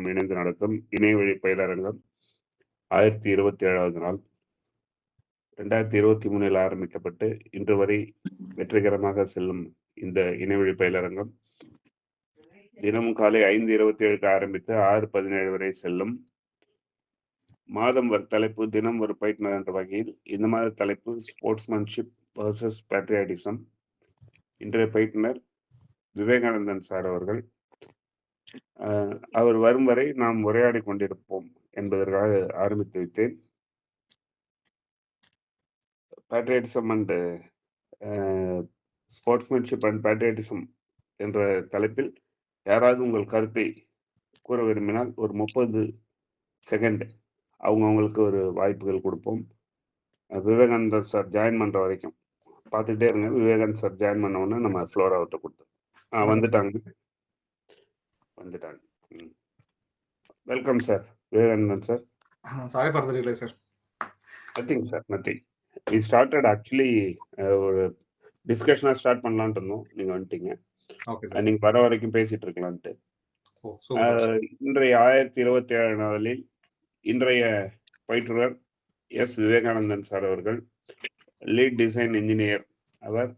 நிறுவனம் இணைந்து நடத்தும் இணையவழி பயிலரங்கம் 1027வது நாள். 2023 ஆரம்பிக்கப்பட்டு இன்று வரை வெற்றிகரமாக செல்லும் இந்த இணையவழி பயிலரங்கம் தினமும் காலை 5:27க்கு ஆரம்பித்து 6:17 வரை செல்லும். மாதம் ஒரு தலைப்பு, தினம் ஒரு பயிற்றுனர் என்ற வகையில் இந்த மாத தலைப்பு ஸ்போர்ட்ஸ்மேன்ஷிப் வர்சஸ் பேட்ரியாட்டிசம். இன்றைய பயிற்றுனர் விவேகானந்தன் சார் அவர்கள். அவர் வரும் வரை நாம் உரையாடி கொண்டிருப்போம் என்பதற்காக ஆரம்பித்து வைத்தேன். Patriotism and sportsmanship and patriotism என்ற தலைப்பில் யாராவது உங்கள் கருத்தை கூற விரும்பினால் ஒரு 30 செகண்ட் அவங்களுக்கு ஒரு வாய்ப்புகள் கொடுப்போம். விவேகானந்தர் சார் ஜாயின் பண்ணுற வரைக்கும் பார்த்துட்டே இருங்க. விவேகானந்த் சார் ஜாயின் பண்ண உடனே நம்ம ஃப்ளோர் அவர்கிட்ட கொடுத்தோம். வந்துட்டாங்க. Welcome sir Vivekanandan sir. Sorry for the delay sir. Nothing sir, nothing. We started actually ஒரு டிஸ்கஷனாக ஸ்டார்ட் பண்ணலான்ட்டு இருந்தோம். நீங்கள் வந்துட்டீங்க. Okay sir. நீங்கள் வர வரைக்கும் பேசிகிட்டு இருக்கலான்ட்டு. இன்றைய 1027 நாளில் இன்றைய பயிற்றுனர் எஸ் விவேகானந்தன் சார் அவர்கள் லீட் டிசைன் இன்ஜினியர். அவர்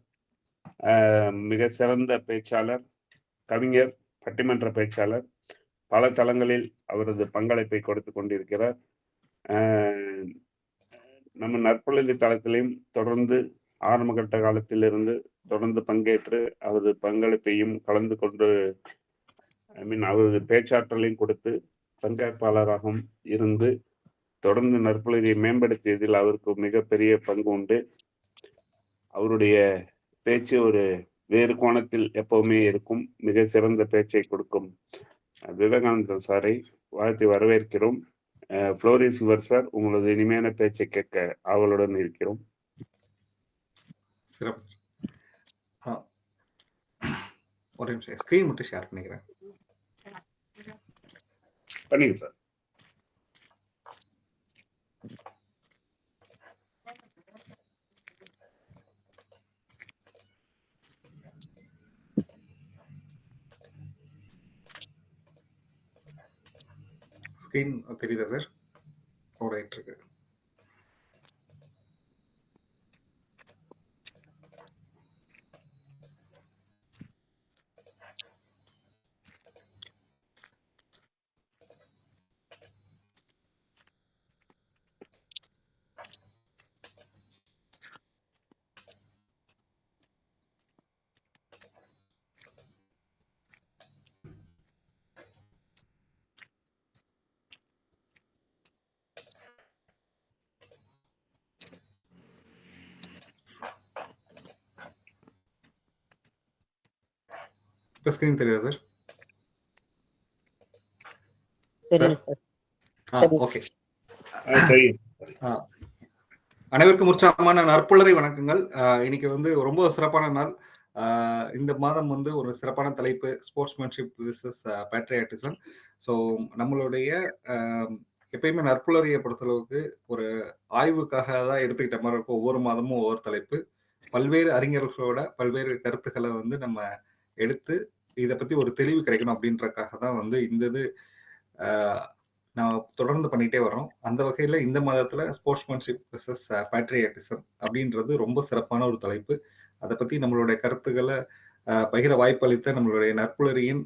மிக சிறந்த பேச்சாளர், கவிஞர், பட்டிமன்ற பேச்சாளர். பல தளங்களில் அவரது பங்களிப்பை கொடுத்து கொண்டிருக்கிறார். நம்ம நற்பொழுது தளத்திலையும் தொடர்ந்து ஆரம்பகட்ட காலத்திலிருந்து தொடர்ந்து பங்கேற்று அவரது பங்களிப்பையும் கலந்து கொண்டு அவரது பேச்சாற்றலையும் கொடுத்து பங்கேற்பாளராகவும் இருந்து தொடர்ந்து நற்பொழுதியை மேம்படுத்தியதில் அவருக்கு மிகப்பெரிய பங்கு உண்டு. அவருடைய பேச்சு ஒரு வேறு கோணத்தில் எப்பவுமே இருக்கும். மிக சிறந்த பேச்சை கொடுக்கும் விவேகானந்தன் சாரை வாழ்த்தி வரவேற்கிறோம். Floor is your sir. உங்களது இனிமையான பேச்சை கேட்க ஆவலுடன் இருக்கிறோம். சிறப்பு சார். ஒரு நிமிஷம் ஸ்கிரீன் மட்டும் ஷேர் பண்ணிக்கிறேன். பண்ணிங்க சார். ஸ்கிரீன் தெரியுதா சார்? ஓடிட்டு இருக்கு. இப்போ ஸ்கிரீன் தெரியுதா சார்? ஓகே. அனைவருக்கும் உற்சாகமான நற்புலரை வணக்கங்கள். இன்னைக்கு வந்து ரொம்ப சிறப்பான நாள். இந்த மாதம் வந்து ஒரு சிறப்பான தலைப்பு ஸ்போர்ட்ஸ்மேன்ஷிப் விசஸ் பேட்ரியாட்டிசம். ஸோ நம்மளுடைய எப்பயுமே நற்புலரியை பொறுத்தளவுக்கு ஒரு ஆய்வுக்காக தான் எடுத்துக்கிட்ட மாதிரி இருக்கும். ஒவ்வொரு மாதமும் ஒவ்வொரு தலைப்பு, பல்வேறு அறிஞர்களோட பல்வேறு கருத்துக்களை வந்து நம்ம எடுத்து இதை பத்தி ஒரு தெளிவு கிடைக்கணும் அப்படின்றதுக்காக தான் வந்து இந்த இது நான் தொடர்ந்து பண்ணிட்டே வரோம். அந்த வகையில் இந்த மாதத்துல ஸ்போர்ட்ஸ்மேன்ஷிப் வெர்சஸ் பேட்ரியாட்டிசம் அப்படின்றது ரொம்ப சிறப்பான ஒரு தலைப்பு. அதை பத்தி நம்மளுடைய கருத்துக்களை பகிர வாய்ப்பளித்த நம்மளுடைய நற்புலரியின்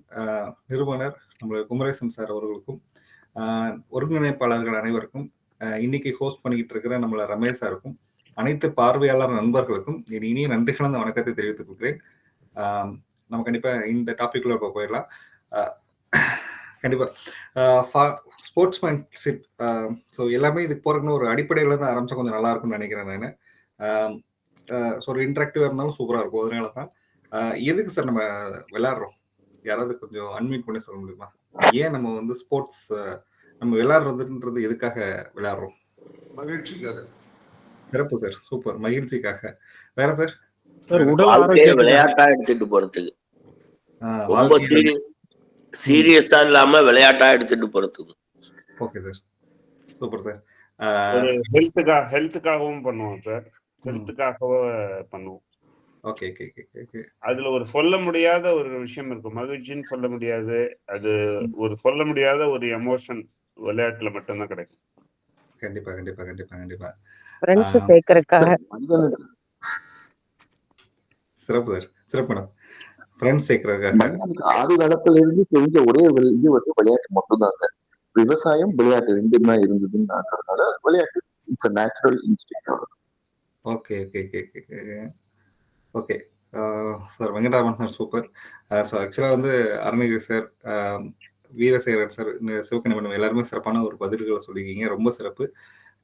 நிறுவனர் நம்மளுடைய குமரேசன் சார் அவர்களுக்கும், ஒருங்கிணைப்பாளர்கள் அனைவருக்கும், இன்னைக்கு ஹோஸ்ட் பண்ணிக்கிட்டு இருக்கிற நம்மள ரமேஷ் சாருக்கும், அனைத்து பார்வையாளர் நண்பர்களுக்கும் என் இனிய நன்றி கலந்த வணக்கத்தை தெரிவித்துக் கொள்கிறேன். நம்ம கண்டிப்பா இந்த டாபிக்ல போயிடலாம். கண்டிப்பா ஸ்போர்ட்ஸ்மேன்ஷிப், ஸோ எல்லாமே இதுக்கு போறதுன்னு ஒரு அடிப்படையில தான் ஆரம்பிச்சா கொஞ்சம் நல்லா இருக்கும்னு நினைக்கிறேன் நான். ஸோ ஒரு இன்ட்ராக்டிவா இருந்தாலும் சூப்பரா இருக்கும். அதனால தான் எதுக்கு சார் நம்ம விளையாடுறோம்? யாராவது கொஞ்சம் அன்மியூட் பண்ணி சொல்ல முடியுமா? ஏன் நம்ம வந்து ஸ்போர்ட்ஸ் நம்ம விளையாடுறதுன்றது எதுக்காக விளையாடுறோம்? மகிழ்ச்சிக்காக. சிறப்பு சார், சூப்பர். மகிழ்ச்சிக்காக. வேற சார்? விளையாட்டா எடுத்துட்டு போறதுக்கு, ரொம்ப சீரியஸா இல்லாம விளையாட்டா எடுத்துட்டு போறதுக்கு. Okay sir, super sir. ஹெல்த்துக்காகவும் பண்ணுவோம் சார். ஹெல்த்துக்காகவே பண்ணுவோம். Okay, okay, okay, okay. அதுல ஒரு சொல்ல முடியாத ஒரு விஷயம் இருக்கும். மகிழ்ச்சின்னு சொல்ல முடியாது. அது ஒரு சொல்ல முடியாத ஒரு எமோஷன் விளையாட்டுல மட்டும் தான் கிடைக்கும். கண்டிப்பா, கண்டிப்பா, கண்டிப்பா, கண்டிப்பா. ஃப்ரெண்ட்ஸ் ஆ சேர்க்கறதுக்காக. மனிதனுக்கு சிறப்பு சார். சிறப்பு மேடம். ஃப்ரெண்ட்ஸ் சேர்க்கறதுக்காக. மனிதனுக்கு ஆதி காலத்துல இருந்து தெரிஞ்ச ஒரே இது வந்து விளையாட்டு மட்டும்தான் சார். விவசாயம், விளையாட்டு 2ம் தான் இருந்ததுன்றதுனால விளையாட்டு it's natural instinct. Okay, okay, okay, okay, okay. Sir Venkataraman sir super. So ஆக்சுவலாக வந்து Arunagiri sir, Veerasekaran sir, Sivagani madam எல்லாருமே சிறப்பான ஒரு பதில்களை சொல்லியிருக்கீங்க. ரொம்ப சிறப்பு.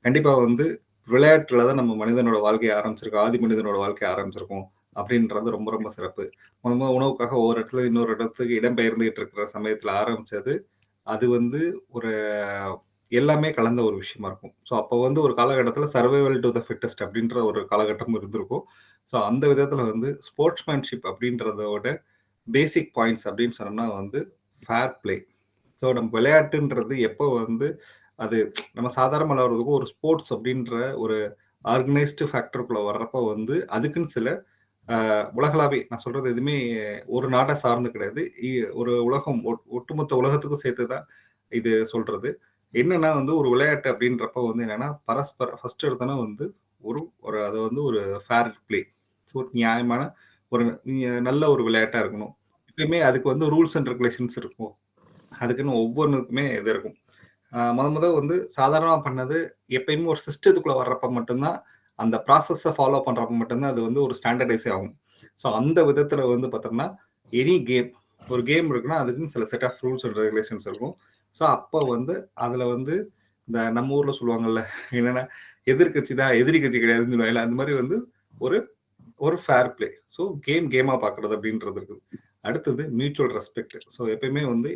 கண்டிப்பாக வந்து விளையாட்டுல தான் நம்ம மனிதனோட வாழ்க்கையை ஆரம்பிச்சிருக்கோம். ஆதி மனிதனோட வாழ்க்கையை ஆரம்பிச்சிருக்கோம் அப்படின்றது ரொம்ப ரொம்ப சிறப்பு. முதல்ல உணவுக்காக ஒவ்வொரு இடத்துல இன்னொரு இடத்துக்கு இடம்பெயர்ந்துகிட்டு இருக்கிற சமயத்தில் ஆரம்பிச்சது. அது வந்து ஒரு எல்லாமே கலந்த ஒரு விஷயமா இருக்கும். ஸோ அப்போ வந்து ஒரு காலகட்டத்தில் சர்வைவல் டு த ஃபிட்டஸ்ட் அப்படின்ற ஒரு காலகட்டம் இருந்திருக்கும். ஸோ அந்த விதத்தில் வந்து ஸ்போர்ட்ஸ்மேன்ஷிப் அப்படின்றதோட பேசிக் பாயிண்ட்ஸ் அப்படின்னு சொன்னோம்னா வந்து ஃபேர் பிளே. ஸோ நம்ம விளையாட்டுன்றது எப்போ வந்து அது நம்ம சாதாரண விளையாடுறதுக்கும் ஒரு ஸ்போர்ட்ஸ் அப்படின்ற ஒரு ஆர்கனைஸ்டு ஃபேக்டருக்குள்ள வர்றப்போ வந்து அதுக்குன்னு சில உலகளாவே நான் சொல்றது எதுவுமே ஒரு நாட்டை சார்ந்து கிடையாது. ஒரு உலகம் ஒட்டுமொத்த உலகத்துக்கும் சேர்த்து தான் இது சொல்றது. என்னன்னா வந்து ஒரு விளையாட்டு அப்படின்றப்ப வந்து என்னன்னா பரஸ்பர ஃபர்ஸ்ட் எடுத்தோன்னா வந்து ஒரு ஒரு அது வந்து ஒரு ஃபேர் பிளே. ஸோ ஒரு நியாயமான ஒரு நல்ல ஒரு விளையாட்டா இருக்கணும். எப்பயுமே அதுக்கு வந்து ரூல்ஸ் அண்ட் ரெகுலேஷன்ஸ் இருக்கும். அதுக்குன்னு ஒவ்வொன்றுக்குமே இது இருக்கும். முத வந்து சாதாரணமாக பண்ணது எப்பயுமே ஒரு சிஸ்டத்துக்குள்ள வர்றப்ப மட்டும்தான் அந்த ப்ராசஸை ஃபாலோ பண்ணுறப்ப மட்டும்தான் அது வந்து ஒரு ஸ்டாண்டர்டைஸே ஆகும். ஸோ அந்த விதத்தில் வந்து பார்த்தோம்னா எனி கேம் ஒரு கேம் இருக்குன்னா அதுக்குன்னு சில set of rules and regulations இருக்கும். ஸோ அப்போ வந்து அதில் வந்து இந்த நம்ம ஊரில் சொல்லுவாங்கல்ல என்னென்னா எதிர்கட்சி தான் எதிரி கட்சி கிடையாதுன்னு சொல்லுவாங்க. அந்த மாதிரி வந்து ஒரு ஒரு ஃபேர் பிளே. ஸோ கேமாக பார்க்குறது அப்படின்றது இருக்குது. அடுத்தது மியூச்சுவல் ரெஸ்பெக்ட். ஸோ எப்பயுமே வந்து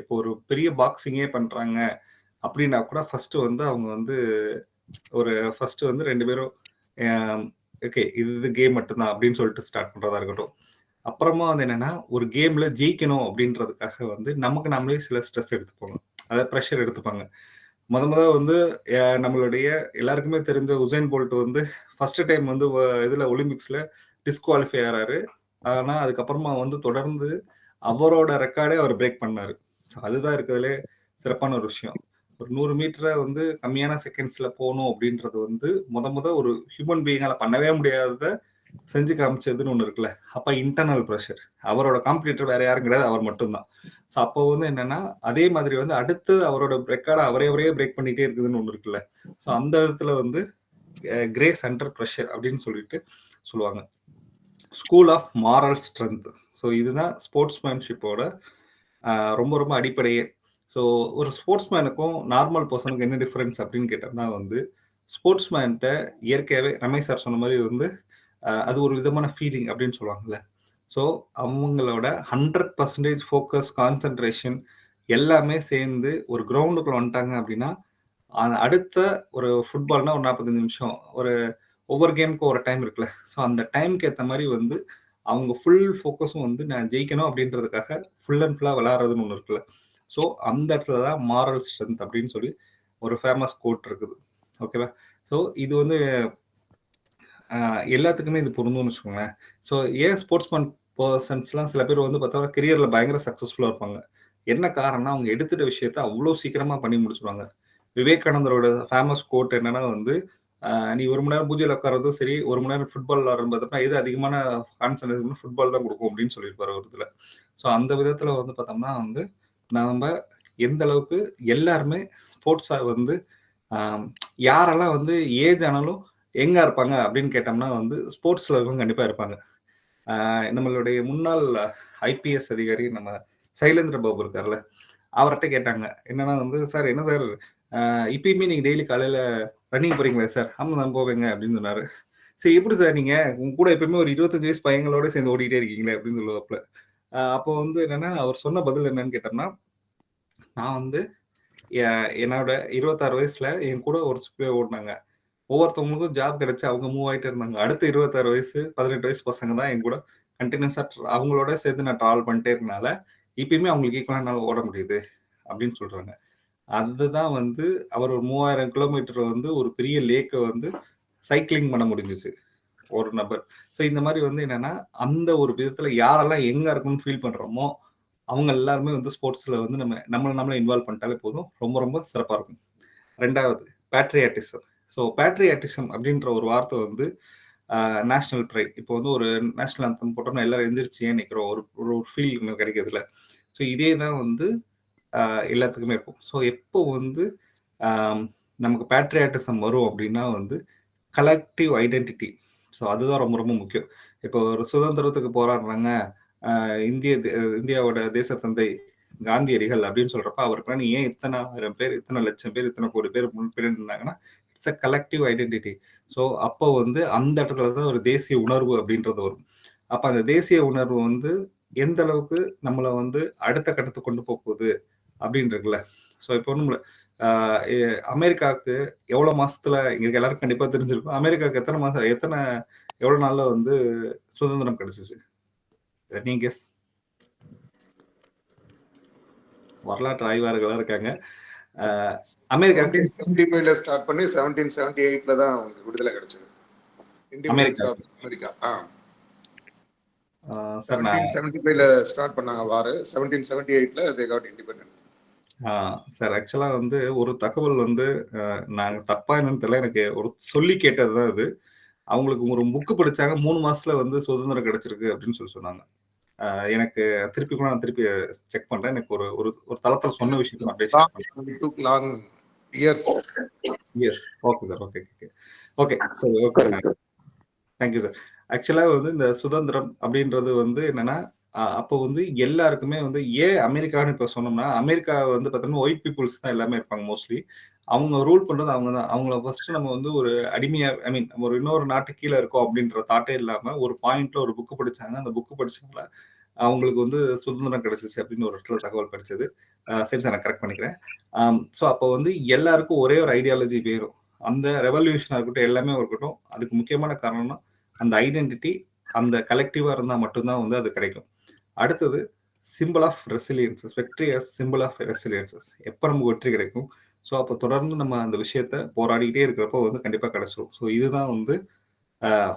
இப்போ ஒரு பெரிய பாக்ஸிங்கே பண்ணுறாங்க அப்படின்னா கூட ஃபர்ஸ்ட் வந்து அவங்க வந்து ஒரு ஃபர்ஸ்ட் வந்து 2 பேரும் ஓகே இது கேம் மட்டும்தான் அப்படின்னு சொல்லிட்டு ஸ்டார்ட் பண்ணுறதா இருக்கட்டும். அப்புறமா வந்து என்னன்னா ஒரு கேம்ல ஜெயிக்கணும் அப்படின்றதுக்காக வந்து நமக்கு நம்மளே சில ஸ்ட்ரெஸ் எடுத்துப்பாங்க, அதாவது ப்ரெஷர் எடுத்துப்பாங்க. முத வந்து நம்மளுடைய எல்லாருக்குமே தெரிஞ்ச உசைன் போல்ட் வந்து ஃபர்ஸ்ட் டைம் வந்து இதுல ஒலிம்பிக்ஸ்ல டிஸ்குவாலிஃபை ஆறாரு. ஆனா அதுக்கப்புறமா வந்து தொடர்ந்து அவரோட ரெக்கார்டே அவர் பிரேக் பண்ணாரு. ஸோ அதுதான் இருக்கிறதுலே சிறப்பான ஒரு விஷயம். ஒரு 100 மீட்டரை வந்து கம்மியான செகண்ட்ஸ்ல போகணும் அப்படின்றது வந்து முத ஒரு ஹியூமன் பீயிங்கால பண்ணவே முடியாததை செஞ்சு காமிச்சதுன்னு ஒன்று இருக்குல்ல. அப்போ இன்டர்னல் ப்ரெஷர். அவரோட காம்படிட்டர் வேற யாரும் கிடையாது, அவர் மட்டும்தான். ஸோ அப்போ வந்து என்னன்னா அதே மாதிரி வந்து அடுத்து அவரோட ரெக்கார்டை அவரே பிரேக் பண்ணிட்டே இருக்குதுன்னு ஒன்று இருக்குல்ல. ஸோ அந்த விதத்துல வந்து கிரேஸ் அண்டர் ப்ரெஷர் அப்படின்னு சொல்லிட்டு சொல்லுவாங்க. School of moral strength. So இதுதான் ஸ்போர்ட்ஸ்மேன்ஷிப்போட ரொம்ப ரொம்ப அடிப்படையே. ஸோ ஒரு ஸ்போர்ட்ஸ்மேனுக்கும் நார்மல் பர்சனுக்கும் என்ன டிஃப்ரென்ஸ் அப்படின்னு கேட்டோம்னா வந்து ஸ்போர்ட்ஸ்மேன்கிட்ட இயற்கையாகவே ரமேஷ் சார் சொன்ன மாதிரி வந்து அது ஒரு விதமான ஃபீலிங் அப்படின்னு சொல்லுவாங்கல்ல. ஸோ அவங்களோட 100% ஃபோக்கஸ், கான்சன்ட்ரேஷன் எல்லாமே சேர்ந்து ஒரு கிரவுண்டுக்குள்ள வந்துட்டாங்க அப்படின்னா அடுத்த ஒரு ஃபுட்பால்னா ஒரு 45 நிமிஷம், ஒரு ஒவ்வொரு கேமுக்கும் ஒரு டைம் இருக்குல்ல. ஸோ அந்த டைம்க்கு ஏற்ற மாதிரி வந்து அவங்க ஃபுல் ஃபோக்கஸும் வந்து நான் ஜெயிக்கணும் அப்படின்றதுக்காக ஃபுல் அண்ட் ஃபுல்லாக விளையாடுறதுன்னு ஒன்று இருக்குல்ல. ஸோ அந்த இடத்துல தான் மாரல் ஸ்ட்ரென்த் அப்படின்னு சொல்லி ஒரு ஃபேமஸ் கோட் இருக்குது. ஓகேவா? ஸோ இது வந்து எல்லாத்துக்குமே இது பொருந்தும்னு வச்சுக்கோங்களேன். ஸோ ஏன் ஸ்போர்ட்ஸ்மேன் பர்சன்ஸ்லாம் சில பேர் வந்து பார்த்தா கெரியரில் பயங்கர சக்ஸஸ்ஃபுல்லாக இருப்பாங்க. என்ன காரணம்னா அவங்க எடுத்துட்ட விஷயத்த அவ்வளோ சீக்கிரமாக பண்ணி முடிச்சுருவாங்க. விவேகானந்தரோட ஃபேமஸ் கோட் என்னன்னா வந்து நீ 1 மணி நேரம் பூஜையில் உட்காரதும் சரி, 1 மணி நேரம் ஃபுட்பால் விளாட்றது பார்த்தோம்னா எது அதிகமான கான்சன்ட்ரேஷன் ஃபுட்பால் தான் கொடுக்கும் அப்படின்னு சொல்லியிருப்பாரு ஒரு இதில். ஸோ அந்த விதத்தில் வந்து பார்த்தோம்னா வந்து நம்ம எந்த அளவுக்கு எல்லாருமே ஸ்போர்ட்ஸை வந்து யாரெல்லாம் வந்து ஏஜ் ஆனாலும் எங்க இருப்பாங்க அப்படின்னு கேட்டோம்னா வந்து ஸ்போர்ட்ஸ்ல இருக்கவங்க கண்டிப்பா இருப்பாங்க. நம்மளுடைய முன்னாள் ஐபிஎஸ் அதிகாரி நம்ம சைலேந்திர பாபு இருக்கார்ல, அவர்கிட்ட கேட்டாங்க என்னன்னா வந்து சார் என்ன சார் இப்பயுமே நீங்க டெய்லி காலையில ரன்னிங் போறீங்களா சார்? ஆமா நான் போவேங்க அப்படின்னு சொன்னாரு. சரி எப்படி சார் நீங்க உங்க கூட எப்பயுமே ஒரு 25 வயசு பையங்களோட சேர்ந்து ஓடிட்டே இருக்கீங்களே அப்படின்னு சொல்லுவாப்புல. அப்போ வந்து என்னன்னா அவர் சொன்ன பதில் என்னன்னு கேட்டோம்னா, நான் வந்து என்னோட 26 வயசுல என் கூட ஒரு பேர் ஓடினாங்க. ஒவ்வொருத்தவங்களுக்கும் ஜாப் கிடைச்சு அவங்க மூவ் ஆயிட்டே இருந்தாங்க. அடுத்து 26 வயசு 18 வயசு பசங்க தான் என் கூட கண்டினியூஸா அவங்களோட சேர்த்து நான் டிராவல் பண்ணிட்டே இருக்கனால இப்பயுமே அவங்களுக்கு ஈக்குவலா என்னால ஓட முடியுது அப்படின்னு சொல்றாங்க. அதுதான் வந்து அவர் ஒரு 3000 கிலோமீட்டர் வந்து ஒரு பெரிய லேக்கை வந்து சைக்கிளிங் பண்ண முடிஞ்சிச்சு. ஒரு நபர். ஸோ இந்த மாதிரி வந்து என்னன்னா அந்த ஒரு விதத்துல யாரெல்லாம் எங்க இருக்குன்னு ஃபீல் பண்றோமோ அவங்க எல்லாருமே வந்து ஸ்போர்ட்ஸ்ல வந்து நம்மளை இன்வால்வ் பண்ணிட்டாலே போதும், ரொம்ப ரொம்ப சிறப்பா இருக்கும். ரெண்டாவது பேட்ரியாட்டிசம். ஸோ பேட்ரியாட்டிசம் அப்படின்ற ஒரு வார்த்தை வந்து நேஷனல் ப்ரைட். இப்போ வந்து ஒரு நேஷனல் அந்தம் போட்டோம்னா எல்லாரும் எந்திரிச்சு ஏன் நிற்கிறோம், ஒரு ஒரு ஃபீல் கிடைக்கிறதுல. ஸோ இதே தான் வந்து எல்லாத்துக்குமே இருக்கும். ஸோ எப்போ வந்து நமக்கு பேட்ரியாட்டிசம் வரும் அப்படின்னா வந்து கலெக்டிவ் ஐடென்டிட்டி. ஸோ அதுதான் ரொம்ப ரொம்ப முக்கியம். இப்போ ஒரு சுதந்திரத்துக்கு போராடுறாங்க, இந்தியாவோட தேசத்தந்தை காந்தியடிகள் அப்படின்னு சொல்றப்ப அவருக்கு ஏன் இத்தனை 1000 பேர், இத்தனை லட்சம் பேர், இத்தனை கோடி பேர் முன்பின் இருந்தாங்கன்னா it's a collective identity. So அப்போ வந்து அந்த இடத்துல தான் ஒரு தேசிய உணர்வு அப்படின்றது வரும். அப்போ அந்த தேசிய உணர்வு வந்து எந்த அளவுக்கு நம்மளை வந்து அடுத்த கட்டத்துக்கு கொண்டு போகுது அப்படின்றதுல. ஸோ இப்போ ஒன்றும் அமெரிக்காவுக்கு எவ்வளவு மாசத்துல எங்களுக்கு எல்லாரும் கண்டிப்பா தெரிஞ்சிருக்கும், அமெரிக்காவுக்கு எவ்வளவு நாள்ல வந்து சுதந்திரம் கிடைச்சிச்சு? நீங்க வரலாற்று ஆய்வாளர்களா இருக்காங்க. அமெரிக்காவுக்கு 1775ல ஸ்டார்ட் பண்ணி 1778ல தான் விடுதலை கிடைச்சது. அமெரிக்கா. சார் 1775ல ஸ்டார்ட் பண்ணாங்க வார், 1778ல they got independent. சார் ஆக்சுவலா வந்து ஒரு தகவல் வந்து நாங்க தப்பா என்னன்னு தெரியல, எனக்கு ஒரு சொல்லி கேட்டதுதான் இது. அவங்களுக்கு ஒரு புக்கு படிச்சாங்க, 3 மாசத்துல வந்து சுதந்திரம் கிடைச்சிருக்கு அப்படின்னு சொன்னாங்க. எனக்கு திருப்பி செக் பண்றேன். எனக்கு ஒரு ஒரு தளத்துல சொன்ன விஷயத்தை அப்படியே okay sir. Okay sir. Okay thank you sir. ஆக்சுவலா வந்து இந்த சுதந்திரம் அப்படின்றது வந்து என்னன்னா அப்போ வந்து எல்லாருக்குமே வந்து ஏன் அமெரிக்கான்னு இப்ப சொன்னோம்னா, அமெரிக்கா வந்து பார்த்தோம்னா ஒயிட் பீப்புள்ஸ் தான் எல்லாமே இருப்பாங்க மோஸ்ட்லி. அவங்க ரூல் பண்றது அவங்க தான். அவங்கள ஃபர்ஸ்ட் நம்ம வந்து ஒரு அடிமையா, ஐ மீன் ஒரு இன்னொரு நாட்டு கீழே இருக்கோம் அப்படின்ற தாட்டே இல்லாம ஒரு பாயிண்ட்ல ஒரு புக்கு படிச்சாங்க. அந்த புக்கு படிச்சவங்கள அவங்களுக்கு வந்து சுதந்திரம் கிடைச்சிச்சு அப்படின்னு ஒரு இடத்துல தகவல் படிச்சது. சரி சார், நான் கரெக்ட் பண்ணிக்கிறேன். ஸோ அப்போ வந்து எல்லாருக்கும் ஒரே ஒரு ஐடியாலஜி வேணும். அந்த ரெவல்யூஷனா இருக்கட்டும், எல்லாமே இருக்கட்டும், அதுக்கு முக்கியமான காரணம்னா அந்த ஐடென்டிட்டி, அந்த கலெக்டிவா இருந்தா மட்டும்தான் வந்து அது கிடைக்கும். அடுத்தது சிம்பிள் ஆஃப் ரெசிலியன்சஸ், வெற்றி அஸ் சிம்பிள் ஆஃப் ரெசிலியன்சஸ். எப்போ நமக்கு வெற்றி கிடைக்கும்? ஸோ அப்போ தொடர்ந்து நம்ம அந்த விஷயத்த போராடிக்கிட்டே இருக்கிறப்போ வந்து கண்டிப்பாக கிடைச்சிடும். ஸோ இதுதான் வந்து